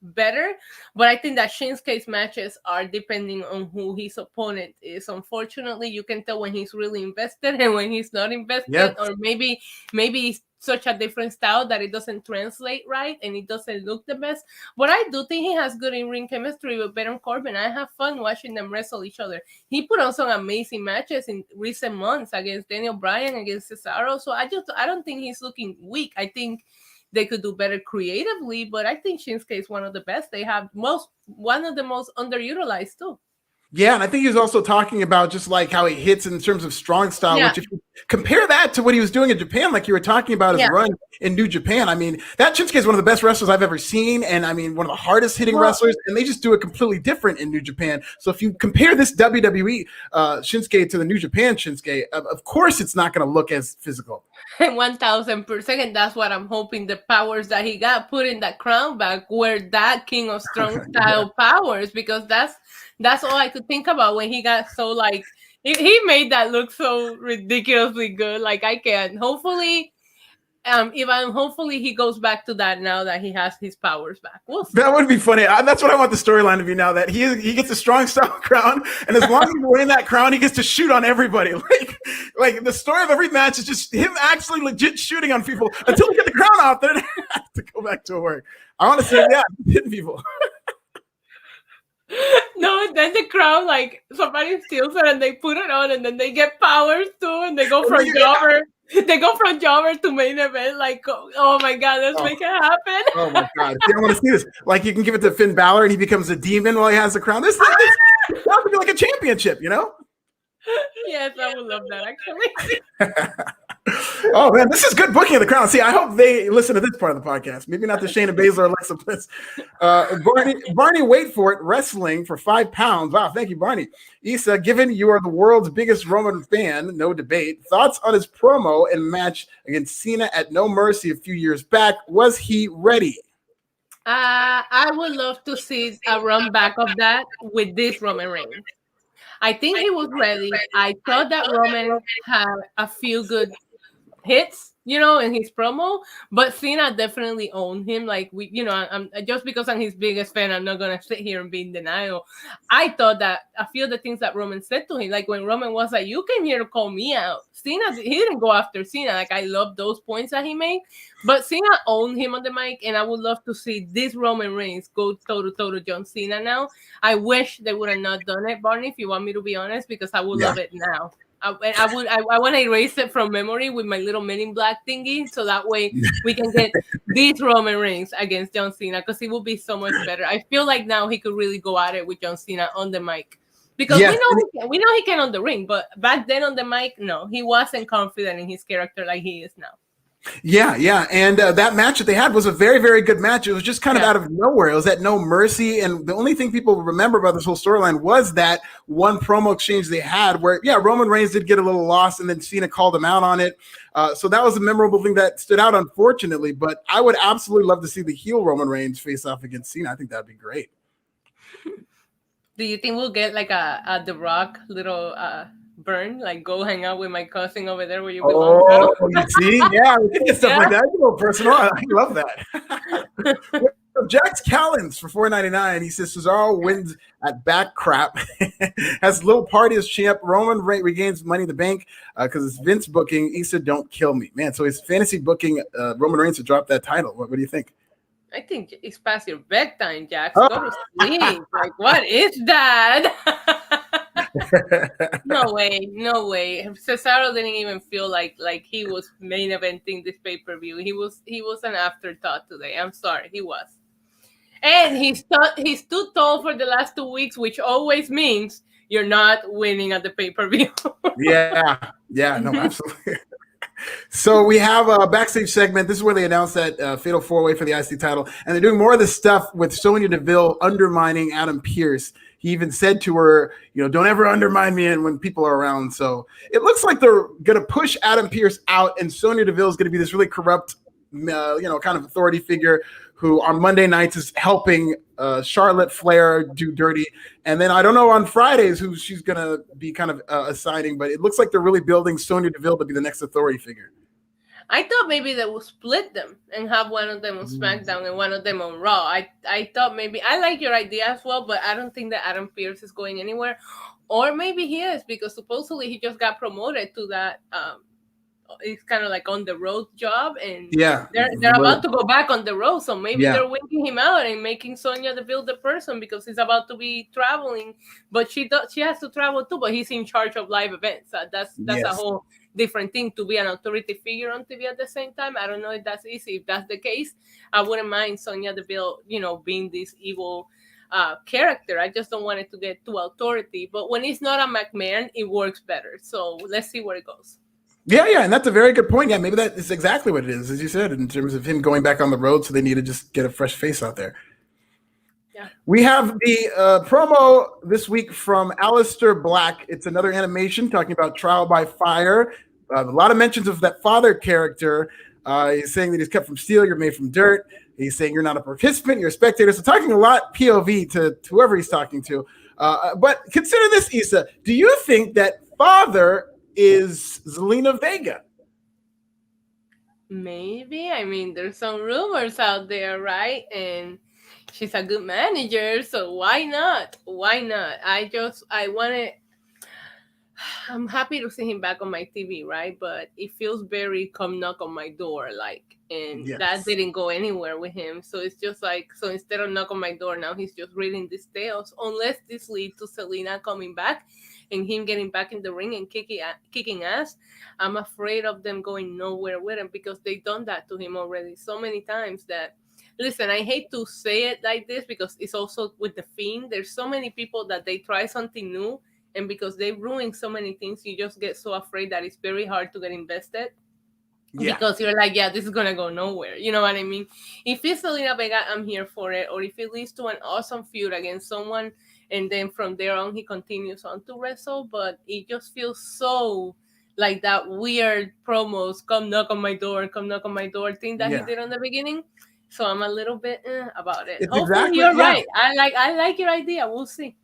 better, but I think that Shinsuke's matches are depending on who his opponent is. Unfortunately, you can tell when he's really invested and when he's not invested, or maybe it's such a different style that it doesn't translate right and it doesn't look the best. But I do think he has good in-ring chemistry with Baron Corbin. I have fun watching them wrestle each other. He put on some amazing matches in recent months against Daniel Bryan, against Cesaro. So I don't think he's looking weak. I think they could do better creatively, but I think Shinsuke is one of the best. They have one of the most underutilized too. Yeah, and I think he was also talking about just like how he hits in terms of strong style, which if you compare that to what he was doing in Japan, like you were talking about his run in New Japan, I mean, that Shinsuke is one of the best wrestlers I've ever seen, and I mean, one of the hardest hitting wrestlers, and they just do it completely different in New Japan. So if you compare this WWE Shinsuke to the New Japan Shinsuke, of course it's not going to look as physical. 1000%, and that's what I'm hoping. The powers that he got put in that crown back were that King of Strong Style powers, because that's all I could think about when he got so like he made that look so ridiculously good. Like I can't. Hopefully he goes back to that now that he has his powers back. We'll see. That would be funny. That's what I want the storyline to be now, that he gets a strong style crown, and as long as he's wearing that crown, he gets to shoot on everybody. Like the story of every match is just him actually legit shooting on people until he get the crown off. Then he has to go back to work. I want to see hitting people. No, then the crowd, like somebody steals it and they put it on, and then they get powers too, and they go from jobber. They go from jobber to main event. Like, oh my God, let's make it happen. Oh my God, I want to see this. Like, you can give it to Finn Balor and he becomes a demon while he has the crown. This that would be like a championship, you know? Yes, I would love that actually. Oh man, this is good booking of the crown. See, I hope they listen to this part of the podcast. Maybe not the Shayna Baszler or Alexa Bliss. Barney, wait for it. Wrestling for £5. Wow, thank you, Barney. Issa, given you are the world's biggest Roman fan, no debate. Thoughts on his promo and match against Cena at No Mercy a few years back? Was he ready? I would love to see a run back of that with this Roman Reigns. I think he was ready. I thought that Roman had a few good hits, in his promo, but Cena definitely owned him. Like I'm just because I'm his biggest fan, I'm not gonna sit here and be in denial. I thought that a few of the things that Roman said to him, like when Roman was like, "You came here to call me out," Cena, he didn't go after Cena. Like I love those points that he made, but Cena owned him on the mic, and I would love to see this Roman Reigns go toe to toe to John Cena now. I wish they would have not done it, Barney, if you want me to be honest, because I would love it now. I want to erase it from memory with my little Men in Black thingy, so that way we can get these Roman Reigns against John Cena, because it will be so much better. I feel like now he could really go at it with John Cena on the mic, because we know he can on the ring, but back then on the mic, no, he wasn't confident in his character like he is now. Yeah. And that match that they had was a very, very good match. It was just kind of out of nowhere. It was at No Mercy. And the only thing people remember about this whole storyline was that one promo exchange they had where, Roman Reigns did get a little lost and then Cena called him out on it. So that was a memorable thing that stood out, unfortunately. But I would absolutely love to see the heel Roman Reigns face off against Cena. I think that'd be great. Do you think we'll get like a The Rock little burn, like go hang out with my cousin over there where you belong? Oh, you see? Yeah, we can get stuff like that. You know, personal. I love that. Jax Callens for $4.99. He says Cesaro wins at back crap. Has a little party as champ. Roman regains Money in the Bank because it's Vince booking. Issa, don't kill me, man. So his fantasy booking Roman Reigns to drop that title. What do you think? I think it's past your bedtime, Jax. Go to sleep. Like, what is that? No way. Cesaro didn't even feel like he was main eventing this pay-per-view. He was an afterthought today. I'm sorry, he was. And he's too tall for the last 2 weeks, which always means you're not winning at the pay-per-view. Yeah, no, absolutely. So we have a backstage segment. This is where they announced that fatal 4-way for the IC title. And they're doing more of this stuff with Sonya Deville undermining Adam Pearce. He even said to her, don't ever undermine me when people are around. So it looks like they're going to push Adam Pearce out, and Sonya Deville is going to be this really corrupt, kind of authority figure who on Monday nights is helping Charlotte Flair do dirty. And then I don't know on Fridays who she's going to be kind of assigning, but it looks like they're really building Sonya Deville to be the next authority figure. I thought maybe they would split them and have one of them on SmackDown and one of them on Raw. I thought maybe, I like your idea as well, but I don't think that Adam Pearce is going anywhere. Or maybe he is, because supposedly he just got promoted to that it's kind of like on the road job, and they're about to go back on the road, so maybe they're winking him out and making Sonya Deville the person because he's about to be traveling, but she has to travel too, but he's in charge of live events. That's a whole different thing to be an authority figure on TV at the same time. I don't know if that's easy. If that's the case, I wouldn't mind Sonya Deville, being this evil character. I just don't want it to get too authority, but when it's not a McMahon, it works better. So let's see where it goes. Yeah, and that's a very good point. Yeah, maybe that is exactly what it is, as you said, in terms of him going back on the road, so they need to just get a fresh face out there. Yeah. We have the promo this week from Aleister Black. It's another animation talking about trial by fire. A lot of mentions of that father character. He's saying that he's cut from steel, you're made from dirt. He's saying you're not a participant, you're a spectator. So talking a lot POV to whoever he's talking to. But consider this, Issa. Do you think that father is Zelina Vega? Maybe. I mean, there's some rumors out there, right? And she's a good manager, so why not? I'm happy to see him back on my TV, right? But it feels very come knock on my door, that didn't go anywhere with him. So it's just so instead of knock on my door, now he's just reading these tales. Unless this leads to Zelina coming back and him getting back in the ring and kicking ass, I'm afraid of them going nowhere with him, because they've done that to him already so many times that, listen, I hate to say it like this because it's also with The Fiend. There's so many people that they try something new, and because they ruin so many things, you just get so afraid that it's very hard to get invested. Yeah. Because you're like, this is going to go nowhere. You know what I mean? If it's Zelina Vega, I'm here for it. Or if it leads to an awesome feud against someone, and then from there on, he continues on to wrestle. But it just feels so like that weird promos, come knock on my door thing that he did on the beginning. So I'm a little bit about it. Hopefully you're right. I like your idea. We'll see.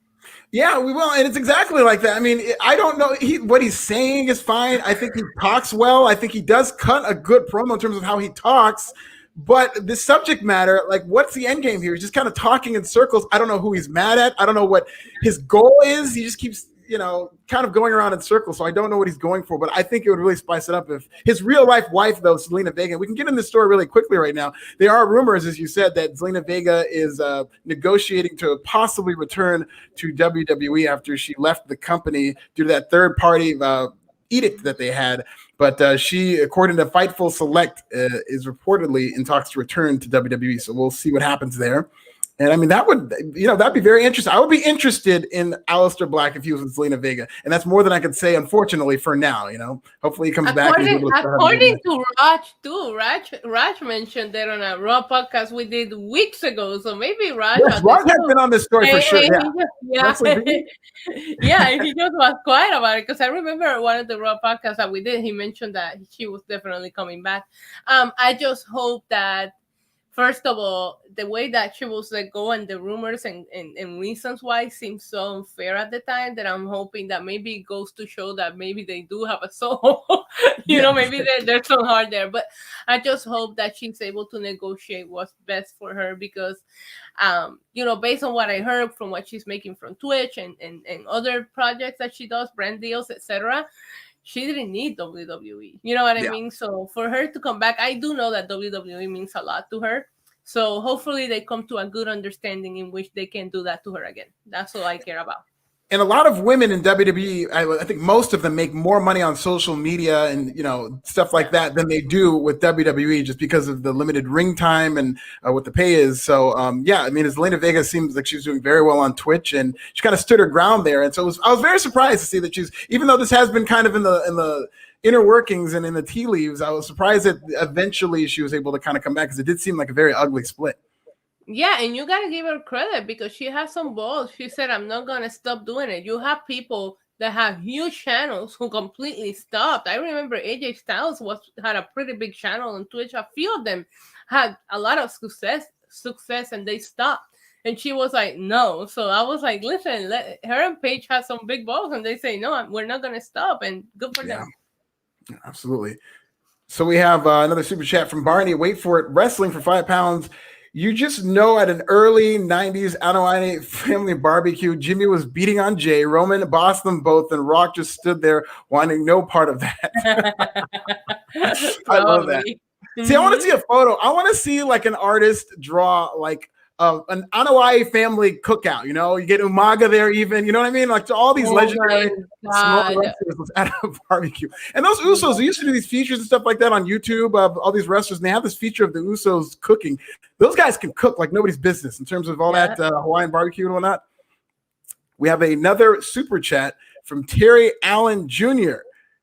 Yeah, we will. And it's exactly like that. I mean, I don't know. What he's saying is fine. I think he talks well. I think he does cut a good promo in terms of how he talks. But the subject matter, what's the end game here? He's just kind of talking in circles. I don't know who he's mad at. I don't know what his goal is. He just keeps, kind of going around in circles. So I don't know what he's going for. But I think it would really spice it up if his real life wife, though, Zelina Vega. We can get in this story really quickly right now. There are rumors, as you said, that Zelina Vega is negotiating to possibly return to WWE after she left the company due to that third party edict that they had. But she, according to Fightful Select, is reportedly in talks to return to WWE. So we'll see what happens there. And I mean, that would, that'd be very interesting. I would be interested in Aleister Black if he was with Zelina Vega. And that's more than I could say, unfortunately, for now, Hopefully he comes back. According to Raj, too, Raj mentioned that on a Raw podcast we did weeks ago. So maybe Raj, yes, Raj has been on this story for sure. Yeah. Yeah, he just was quiet about it because I remember one of the Raw podcasts that we did, he mentioned that she was definitely coming back. I just hope that, first of all, the way that she was let go and the rumors and reasons why seems so unfair at the time that I'm hoping that maybe it goes to show that maybe they do have a soul. Maybe there's some heart there. But I just hope that she's able to negotiate what's best for her because, based on what I heard from what she's making from Twitch and other projects that she does, brand deals, etc., she didn't need WWE. You know what I mean? So for her to come back, I do know that WWE means a lot to her. So hopefully they come to a good understanding in which they can do that to her again. That's all I care about. And a lot of women in WWE, I think most of them make more money on social media and, stuff like that than they do with WWE just because of the limited ring time and what the pay is. So, I mean, Zelina Vega seems like she's doing very well on Twitch and she kind of stood her ground there. And so I was very surprised to see that even though this has been kind of in the inner workings and in the tea leaves, I was surprised that eventually she was able to kind of come back because it did seem like a very ugly split. Yeah, and you got to give her credit because she has some balls. She said, I'm not going to stop doing it. You have people that have huge channels who completely stopped. I remember AJ Styles had a pretty big channel on Twitch. A few of them had a lot of success and they stopped. And she was like, no. So I was like, listen, her and Paige have some big balls and they say, no, we're not going to stop. And good for them. Absolutely. So we have another super chat from Barney. Wait for it. Wrestling for £5. You just know at an early 90s Anoa'i family barbecue, Jimmy was beating on Jay. Roman bossed them both, and Rock just stood there wanting no part of that. I love that. See, I want to see a photo. I want to see like an artist draw like an Anoa'i family cookout. You get Umaga there even. You know what I mean? Like all these legendary small wrestlers at a barbecue. And those Usos, they used to do these features and stuff like that on YouTube of all these wrestlers, and they have this feature of the Usos cooking. Those guys can cook like nobody's business in terms of all that Hawaiian barbecue and whatnot. We have another super chat from Terry Allen Jr.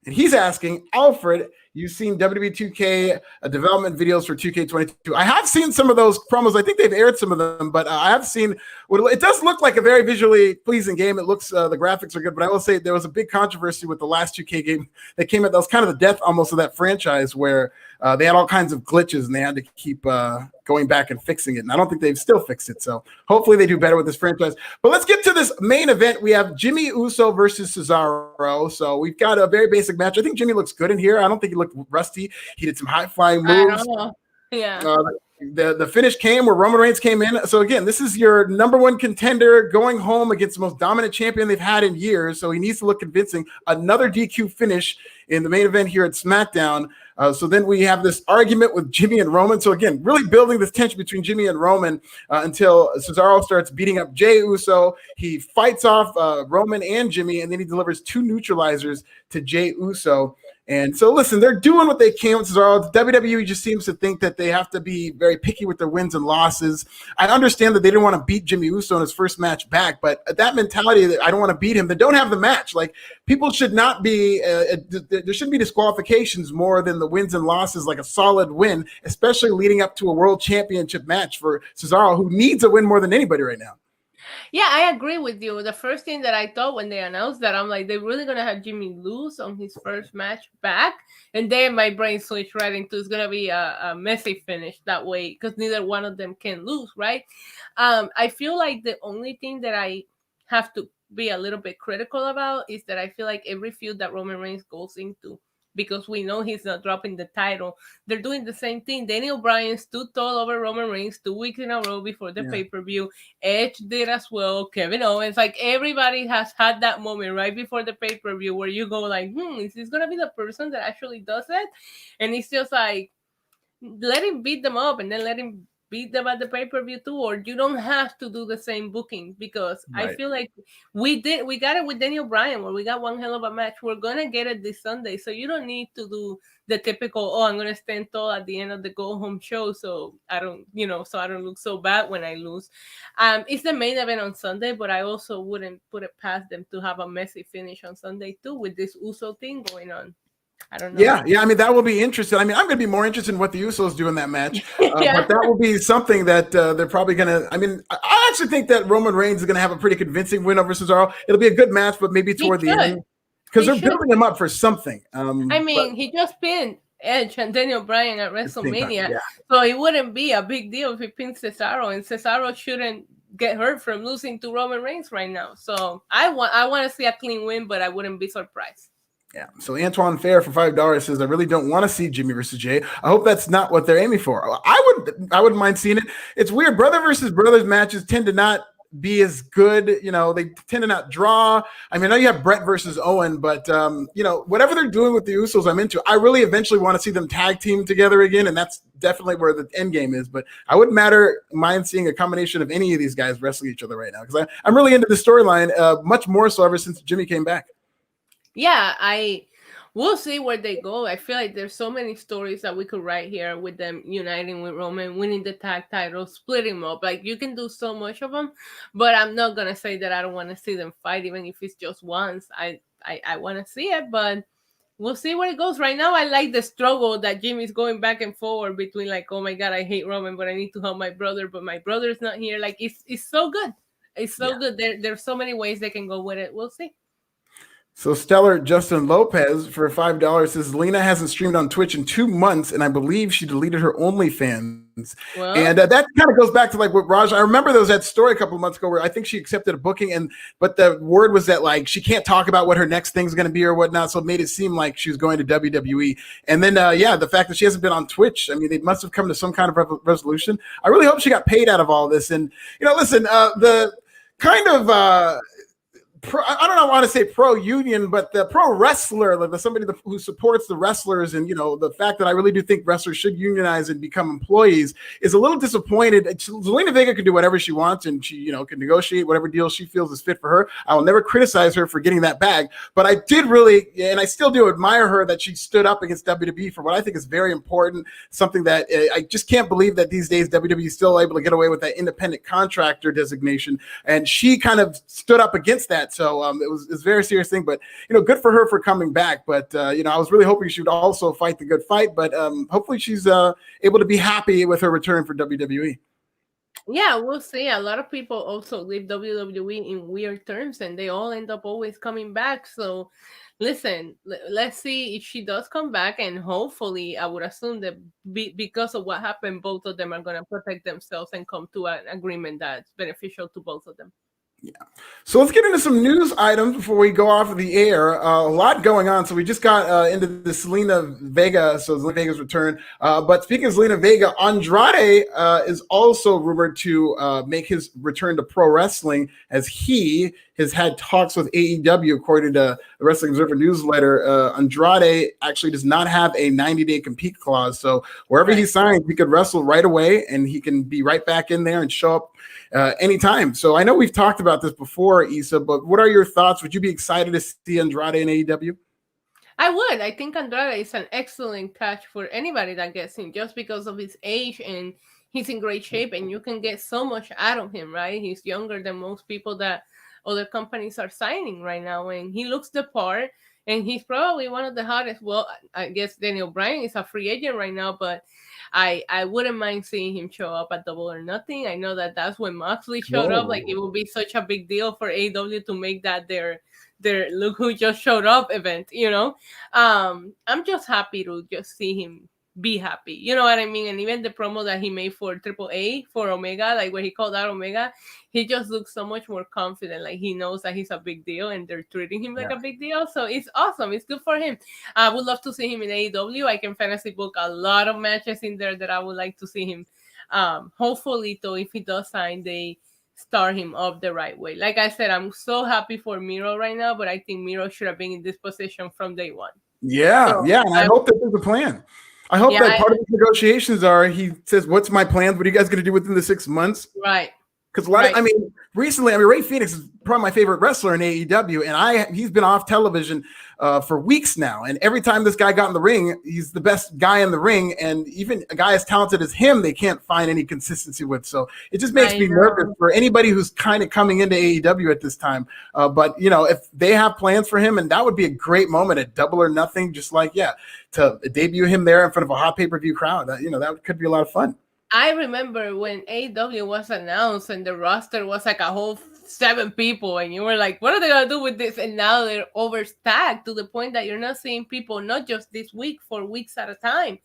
And he's asking, Alfred, you've seen WWE 2K development videos for 2K22. I have seen some of those promos. I think they've aired some of them, but I have seen it does look like a very visually pleasing game. It looks the graphics are good, but I will say there was a big controversy with the last 2K game that came out. That was kind of the death almost of that franchise where they had all kinds of glitches and they had to keep going back and fixing it. And I don't think they've still fixed it. So hopefully they do better with this franchise. But let's get to this main event. We have Jimmy Uso versus Cesaro. So we've got a very basic match. I think Jimmy looks good in here. I don't think he looked rusty. He did some high-flying moves. I don't know. Yeah. The finish came where Roman Reigns came in. So again, this is your number one contender going home against the most dominant champion they've had in years. So he needs to look convincing. Another DQ finish in the main event here at SmackDown. So then we have this argument with Jimmy and Roman. So again, really building this tension between Jimmy and Roman until Cesaro starts beating up Jey Uso. He fights off Roman and Jimmy, and then he delivers 2 neutralizers to Jey Uso. And so, listen, they're doing what they can with Cesaro. The WWE just seems to think that they have to be very picky with their wins and losses. I understand that they didn't want to beat Jimmy Uso in his first match back, but that mentality that I don't want to beat him, then don't have the match. Like, people should not be there shouldn't be disqualifications more than the wins and losses, like a solid win, especially leading up to a world championship match for Cesaro, who needs a win more than anybody right now. Yeah, I agree with you. The first thing that I thought when they announced that, I'm like, they're really going to have Jimmy lose on his first match back. And then my brain switched right into it's going to be a messy finish that way because neither one of them can lose, right? I feel like the only thing that I have to be a little bit critical about is that I feel like every feud that Roman Reigns goes into, because we know he's not dropping the title, they're doing the same thing. Daniel Bryan stood tall over Roman Reigns 2 weeks in a row before the pay-per-view. Edge did as well. Kevin Owens. Like, everybody has had that moment right before the pay-per-view where you go like, is this going to be the person that actually does it? And it's just like, let him beat them up and then let him beat them at the pay-per-view too, or you don't have to do the same booking, because I Right. feel like we got it with Daniel Bryan, where we got one hell of a match. We're gonna get it this Sunday, so you don't need to do the typical, oh, I'm gonna stand tall at the end of the go home show, so I don't, so I don't look so bad when I lose. It's the main event on Sunday, but I also wouldn't put it past them to have a messy finish on Sunday too, with this Uso thing going on. I don't know. Yeah. I mean, that will be interesting. I mean, I'm going to be more interested in what the Usos do in that match, Yeah. but that will be something that they're probably going to. I mean, I actually think that Roman Reigns is going to have a pretty convincing win over Cesaro. It'll be a good match, but maybe toward the end, because they're building him up for something. I mean, he just pinned Edge and Daniel Bryan at WrestleMania, yeah. so it wouldn't be a big deal if he pins Cesaro, and Cesaro shouldn't get hurt from losing to Roman Reigns right now. So I want to see a clean win, but I wouldn't be surprised. Yeah. So Antoine Fair for $5 says, I really don't want to see Jimmy versus Jay. I hope that's not what they're aiming for. I wouldn't mind seeing it. It's weird. Brother versus brothers matches tend to not be as good. They tend to not draw. I mean, I know you have Brett versus Owen, but whatever they're doing with the Usos, I'm into. I really eventually want to see them tag team together again, and that's definitely where the end game is. But I wouldn't mind seeing a combination of any of these guys wrestling each other right now, because I'm really into the storyline, much more so ever since Jimmy came back. Yeah, we'll see where they go. I feel like there's so many stories that we could write here with them uniting with Roman, winning the tag title, splitting them up. Like, you can do so much of them, but I'm not gonna say that I don't want to see them fight, even if it's just once. I want to see it, but we'll see where it goes. Right now, I like the struggle that Jimmy's going back and forward between, like, oh my God, I hate Roman, but I need to help my brother, but my brother's not here. Like, it's so good. It's so good. There's so many ways they can go with it. We'll see. So Stellar Justin Lopez for $5 says, Lena hasn't streamed on Twitch in 2 months, and I believe she deleted her OnlyFans. Well, and that kind of goes back to like what Raj. I remember there was that story a couple of months ago where I think she accepted a booking, but the word was that like she can't talk about what her next thing's going to be or whatnot, so it made it seem like she was going to WWE. And then the fact that she hasn't been on Twitch, I mean, they must have come to some kind of resolution. I really hope she got paid out of all this. And listen, the kind of I don't want to say pro union, but the pro wrestler, like somebody who supports the wrestlers, and the fact that I really do think wrestlers should unionize and become employees, is a little disappointed. Zelina Vega can do whatever she wants, and she can negotiate whatever deal she feels is fit for her. I will never criticize her for getting that bag, but I did really, and I still do admire her that she stood up against WWE for what I think is very important. Something that I just can't believe that these days WWE is still able to get away with that independent contractor designation, and she kind of stood up against that. So it was a very serious thing, but good for her for coming back. But I was really hoping she would also fight the good fight. But hopefully she's able to be happy with her return for WWE. Yeah, we'll see. A lot of people also leave WWE in weird terms, and they all end up always coming back. So listen, let's see if she does come back, and hopefully I would assume that because of what happened, both of them are going to protect themselves and come to an agreement that's beneficial to both of them. Yeah. So let's get into some news items before we go off of the air. A lot going on. So we just got into the Zelina Vega, so Zelina Vega's return. But speaking of Zelina Vega, Andrade is also rumored to make his return to pro wrestling, as he has had talks with AEW, according to the Wrestling Observer newsletter. Andrade actually does not have a 90-day compete clause. So wherever he signs, he could wrestle right away, and he can be right back in there and show up anytime. So I know we've talked about this before, Issa, but what are your thoughts? Would you be excited to see Andrade in AEW? I would. I think Andrade is an excellent catch for anybody that gets him, just because of his age, and he's in great shape, and you can get so much out of him, right? He's younger than most people that other companies are signing right now, and he looks the part, and he's probably one of the hottest. Well, I guess Daniel Bryan is a free agent right now, but I wouldn't mind seeing him show up at Double or Nothing. I know that that's when Moxley showed up. Like, it would be such a big deal for AEW to make that their look who just showed up event, I'm just happy to just see him be happy. You know what I mean? And even the promo that he made for AAA, for Omega, like where he called out Omega, he just looks so much more confident. Like, he knows that he's a big deal and they're treating him like a big deal. So it's awesome. It's good for him. I would love to see him in AEW. I can fantasy book a lot of matches in there that I would like to see him. Hopefully, though, if he does sign, they start him up the right way. Like I said, I'm so happy for Miro right now, but I think Miro should have been in this position from day one. Yeah, and I hope that there's a plan. I hope that part of the negotiations are he says, "What's my plans? What are you guys going to do within the 6 months?" Right. Because recently, Ray Phoenix is probably my favorite wrestler in AEW, and he's been off television for weeks now. And every time this guy got in the ring, he's the best guy in the ring. And even a guy as talented as him, they can't find any consistency with. So it just makes me nervous for anybody who's kind of coming into AEW at this time. But if they have plans for him, and that would be a great moment at Double or Nothing, just to debut him there in front of a hot pay-per-view crowd. That could be a lot of fun. I remember when AEW was announced and the roster was like a whole 7 people, and you were like, what are they going to do with this? And now they're overstacked to the point that you're not seeing people, not just this week, for weeks at a time.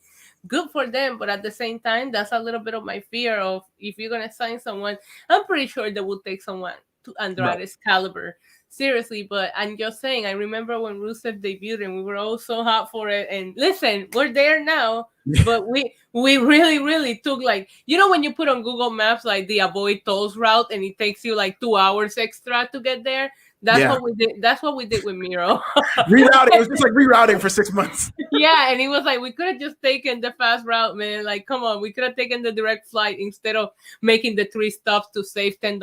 Good for them, but at the same time, that's a little bit of my fear of if you're going to sign someone, I'm pretty sure they will take someone to Andrade's caliber. Seriously, but I'm just saying, I remember when Rusev debuted and we were all so hot for it. And listen, we're there now, but we really, really took when you put on Google Maps the avoid tolls route and it takes you 2 hours extra to get there. That's what we did. That's what we did with Miro. Rerouting. It was just rerouting for 6 months. Yeah, and he was we could have just taken the fast route, man. Come on, we could have taken the direct flight instead of making the 3 stops to save $10.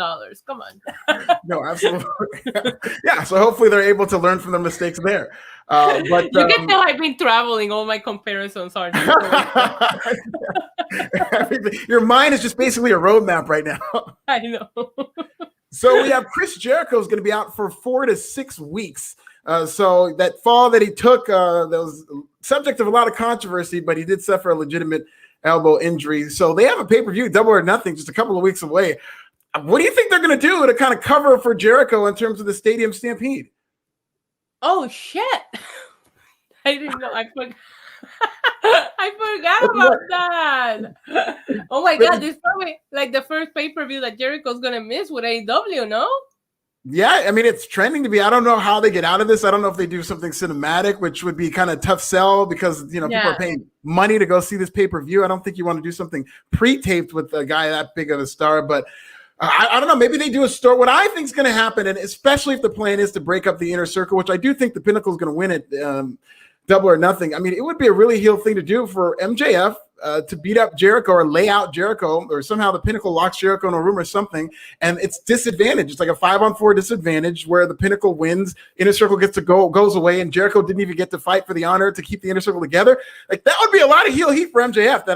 Come on. No, absolutely. Yeah, so hopefully they're able to learn from their mistakes there. But you can tell I've been traveling. All my comparisons are. Your mind is just basically a roadmap right now. I know. So we have Chris Jericho is going to be out for 4 to 6 weeks. So that fall that he took, that was subject of a lot of controversy, but he did suffer a legitimate elbow injury. So they have a pay-per-view, Double or Nothing, just a couple of weeks away. What do you think they're going to do to kind of cover for Jericho in terms of the Stadium Stampede? Oh, shit. I didn't know. I forgot about that. Oh my God, this is probably the first pay-per-view that Jericho's gonna miss with AEW, no? Yeah, I mean, it's trending to be. I don't know how they get out of this. I don't know if they do something cinematic, which would be kind of tough sell because people are paying money to go see this pay-per-view. I don't think you want to do something pre-taped with a guy that big of a star, but I don't know. Maybe they do a story. What I think is going to happen, and especially if the plan is to break up the Inner Circle, which I do think the Pinnacle is going to win it. Double or Nothing. I mean, it would be a really heel thing to do for MJF to beat up Jericho or lay out Jericho, or somehow the Pinnacle locks Jericho in a room or something, and it's disadvantage. It's like a 5-on-4 disadvantage where the Pinnacle wins, Inner Circle goes away, and Jericho didn't even get to fight for the honor to keep the Inner Circle together. That would be a lot of heel heat for MJF. No,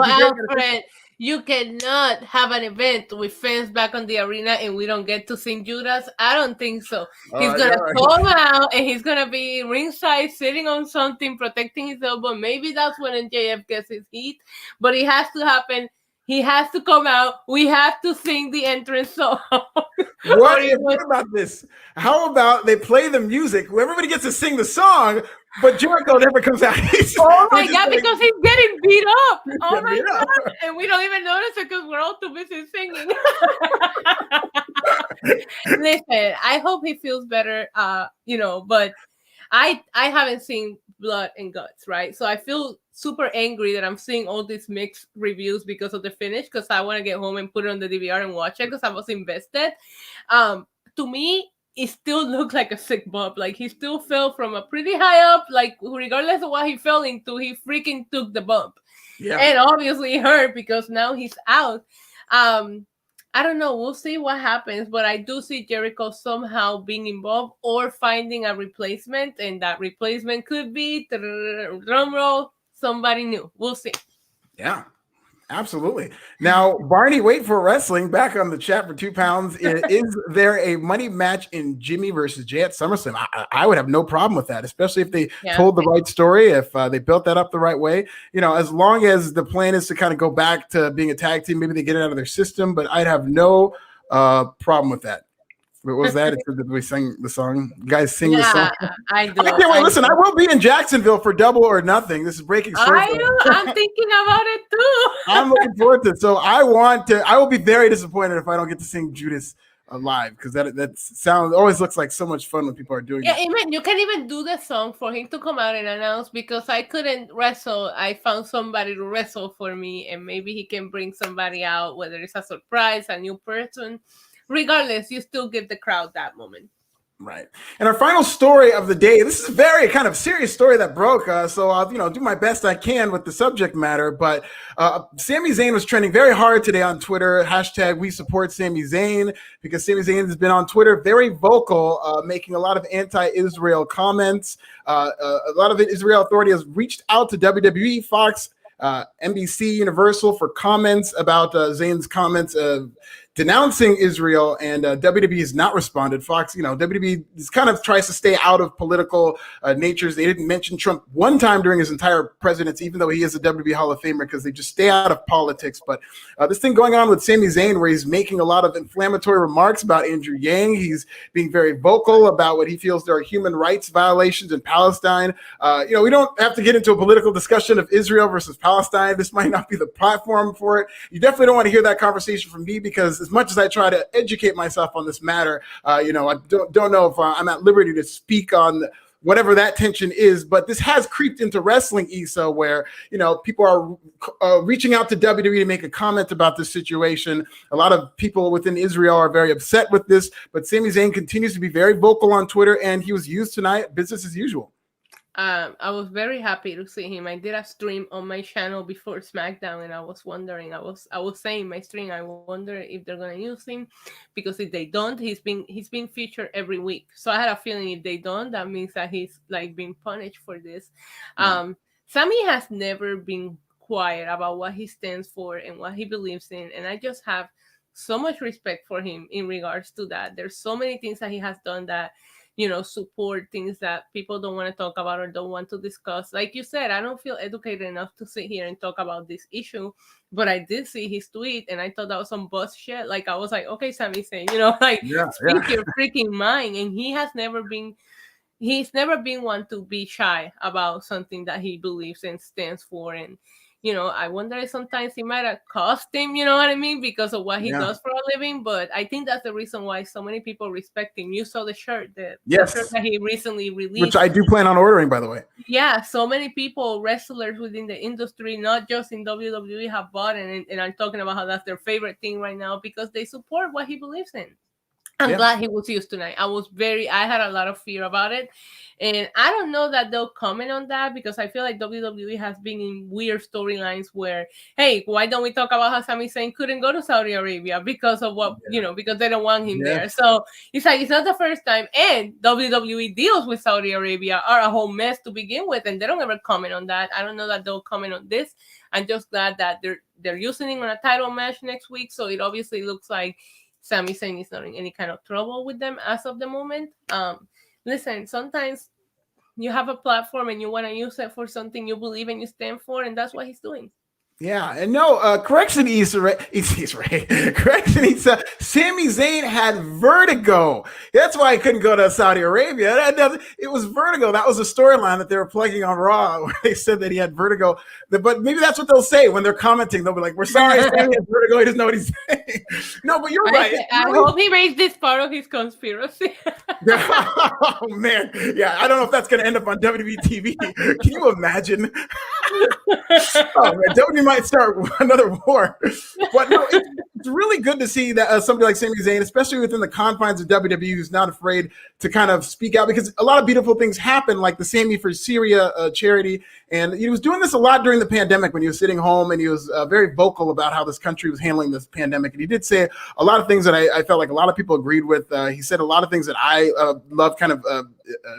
Alfred. You cannot have an event with fans back on the arena and we don't get to sing Judas. I don't think so. He's going to come out and he's going to be ringside sitting on something, protecting his elbow. Maybe that's when MJF gets his heat. But it has to happen. He has to come out. We have to sing the entrance song. What about this? How about they play the music? Everybody gets to sing the song, but Jericho never comes out. Oh my God, because he's getting beat up. Oh my God. And we don't even notice it because we're all too busy singing. Listen, I hope he feels better, but I haven't seen Blood and Guts, right? So I feel super angry that I'm seeing all these mixed reviews because of the finish, because I want to get home and put it on the DVR and watch it because I was invested. To me, it still looked like a sick bump. He still fell from a pretty high up, regardless of what he fell into, he freaking took the bump. Yeah. And obviously it hurt because now he's out. I don't know. We'll see what happens, but I do see Jericho somehow being involved or finding a replacement, and that replacement could be, drum roll, somebody new. We'll see. Yeah. Absolutely. Now, Barney, wait for wrestling back on the chat for 2 pounds. Is there a money match in Jimmy versus Jay at SummerSlam? I would have no problem with that, especially if they told the right story, if they built that up the right way. As long as the plan is to kind of go back to being a tag team, maybe they get it out of their system, but I'd have no problem with that. What was that? Did we sing the song? You guys sing the song? I do. Listen, I will be in Jacksonville for Double or Nothing. This is breaking story. I'm thinking about it too. I'm looking forward to it. So I will be very disappointed if I don't get to sing Judas live, because that always looks like so much fun when people are doing it. Yeah, even you can even do the song for him to come out and announce, because I couldn't wrestle. I found somebody to wrestle for me, and maybe he can bring somebody out, whether it's a surprise, a new person. Regardless, you still give the crowd that moment. Right. And our final story of the day, this is a very kind of serious story that broke. So I'll, do my best I can with the subject matter. But Sami Zayn was trending very hard today on Twitter. Hashtag we support Sami Zayn, because Sami Zayn has been on Twitter very vocal, making a lot of anti-Israel comments. A lot of Israel Authority has reached out to WWE, Fox, NBC, Universal for comments about Zayn's comments denouncing Israel, and WWE has not responded. Fox, WWE kind of tries to stay out of political natures. They didn't mention Trump one time during his entire presidency, even though he is a WWE Hall of Famer, because they just stay out of politics. But this thing going on with Sami Zayn, where he's making a lot of inflammatory remarks about Andrew Yang, he's being very vocal about what he feels there are human rights violations in Palestine. We don't have to get into a political discussion of Israel versus Palestine. This might not be the platform for it. You definitely don't want to hear that conversation from me, because as much as I try to educate myself on this matter, I don't know if I'm at liberty to speak on whatever that tension is. But this has creeped into wrestling, Issa, where people are reaching out to WWE to make a comment about this situation. A lot of people within Israel are very upset with this, but Sami Zayn continues to be very vocal on Twitter, and he was used tonight, business as usual. I was very happy to see him. I did a stream on my channel before SmackDown, and I was wondering, I was saying in my stream, I wonder if they're gonna use him, because if they don't, he's been featured every week. So I had a feeling if they don't, that means that he's like being punished for this. Sami has never been quiet about what he stands for and what he believes in, and I just have so much respect for him in regards to that. There's so many things that he has done that support things that people don't want to talk about or don't want to discuss. Like you said, I don't feel educated enough to sit here and talk about this issue, but I did see his tweet and I thought that was some buzz shit. Like, I was like, okay, Sami Zayn, speak your freaking mind. And he's never been one to be shy about something that he believes and stands for. And I wonder if sometimes he might have cost him, you know what I mean, because of what he does for a living. But I think that's the reason why so many people respect him. You saw the shirt, the shirt that he recently released, which I do plan on ordering, by the way. Yeah, so many people, wrestlers within the industry, not just in WWE, have bought it, and I'm talking about how that's their favorite thing right now because they support what he believes in. I'm glad he was used tonight. I had a lot of fear about it. And I don't know that they'll comment on that, because I feel like WWE has been in weird storylines where, hey, why don't we talk about how Sami Zayn couldn't go to Saudi Arabia because of what, because they don't want him there. So it's like, it's not the first time. And WWE deals with Saudi Arabia are a whole mess to begin with, and they don't ever comment on that. I don't know that they'll comment on this. I'm just glad that they're using him on a title match next week. So it obviously looks like Sami Zayn is not in any kind of trouble with them as of the moment. Listen, sometimes you have a platform and you want to use it for something you believe and you stand for, and that's what he's doing. Yeah, and no, correction, correction, Sami Zayn had vertigo. That's why he couldn't go to Saudi Arabia. It was vertigo. That was a storyline that they were plugging on Raw, where they said that he had vertigo. But maybe that's what they'll say when they're commenting. They'll be like, we're sorry, Sami has vertigo. He doesn't know what he's saying. No, but you're right. I hope he makes this part of his conspiracy. Oh, man. Yeah, I don't know if that's going to end up on WWE TV. Can you imagine? Oh, man, WWE might start another war. But no, it's really good to see that somebody like Sami Zayn, especially within the confines of WWE, who's not afraid to kind of speak out, because a lot of beautiful things happen, like the Sami for Syria charity. And he was doing this a lot during the pandemic when he was sitting home, and he was very vocal about how this country was handling this pandemic. And he did say a lot of things that I felt like a lot of people agreed with. He said a lot of things that I love kind of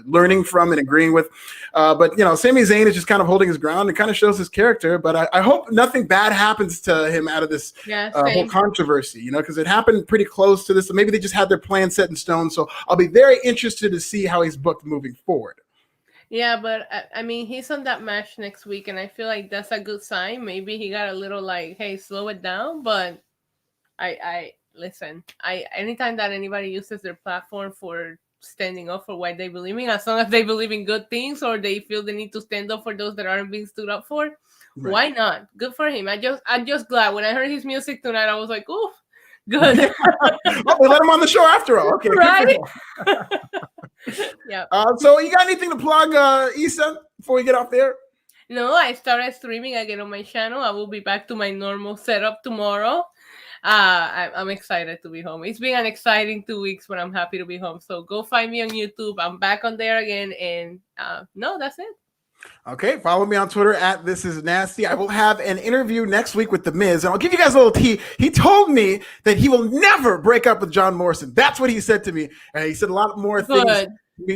learning from and agreeing with. But, Sami Zayn is just kind of holding his ground and kind of shows his character. But I hope nothing bad happens to him out of this whole controversy, because it happened pretty close to this. So maybe they just had their plan set in stone. So I'll be very interested to see how he's booked moving forward. Yeah, but I mean, he's on that match next week, and I feel like that's a good sign. Maybe he got a little like, hey, slow it down. But I listen, anytime that anybody uses their platform for standing up for what they believe in, as long as they believe in good things or they feel the need to stand up for those that aren't being stood up for, why not? Good for him. I'm just glad when I heard his music tonight, I was like, ooh, good. Oh, we let him on the show after all. Okay, right? Yeah. So you got anything to plug, Issa, before we get off there? No, I started streaming again on my channel. I will be back to my normal setup tomorrow. I'm excited to be home. It's been an exciting 2 weeks, but I'm happy to be home. So go find me on YouTube. I'm back on there again. And no, that's it. Okay, follow me on Twitter at This Is Nasty. I will have an interview next week with The Miz, and I'll give you guys a little tea. He told me that he will never break up with John Morrison. That's what he said to me. And he said a lot more things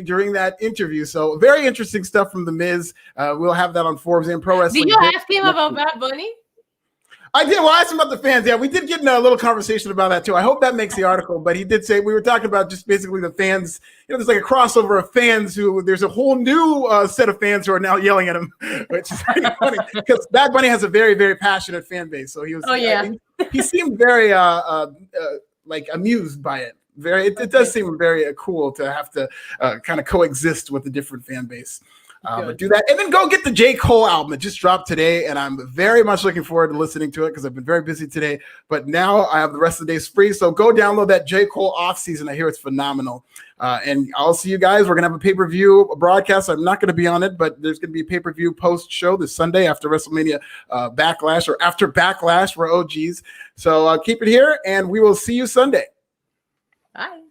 during that interview. So very interesting stuff from The Miz. We'll have that on Forbes and Pro Wrestling. Did you ask him about Bad Bunny? I did. Well, I asked him about the fans. Yeah, we did get in a little conversation about that too. I hope that makes the article. But he did say we were talking about just basically the fans. There's like a crossover of fans who there's a whole new set of fans who are now yelling at him, which is pretty funny because Bad Bunny has a very, very passionate fan base. So he was. He seemed very like amused by it. It does seem very cool to have to kind of coexist with the different fan base. But do that, and then go get the J. Cole album. It just dropped today, and I'm very much looking forward to listening to it because I've been very busy today. But now I have the rest of the days free, so go download that J. Cole off season. I hear it's phenomenal. And I'll see you guys. We're gonna have a pay-per-view broadcast. I'm not gonna be on it, but there's gonna be a pay-per-view post show this Sunday after WrestleMania Backlash or after Backlash. We're OGs, so keep it here, and we will see you Sunday. Bye.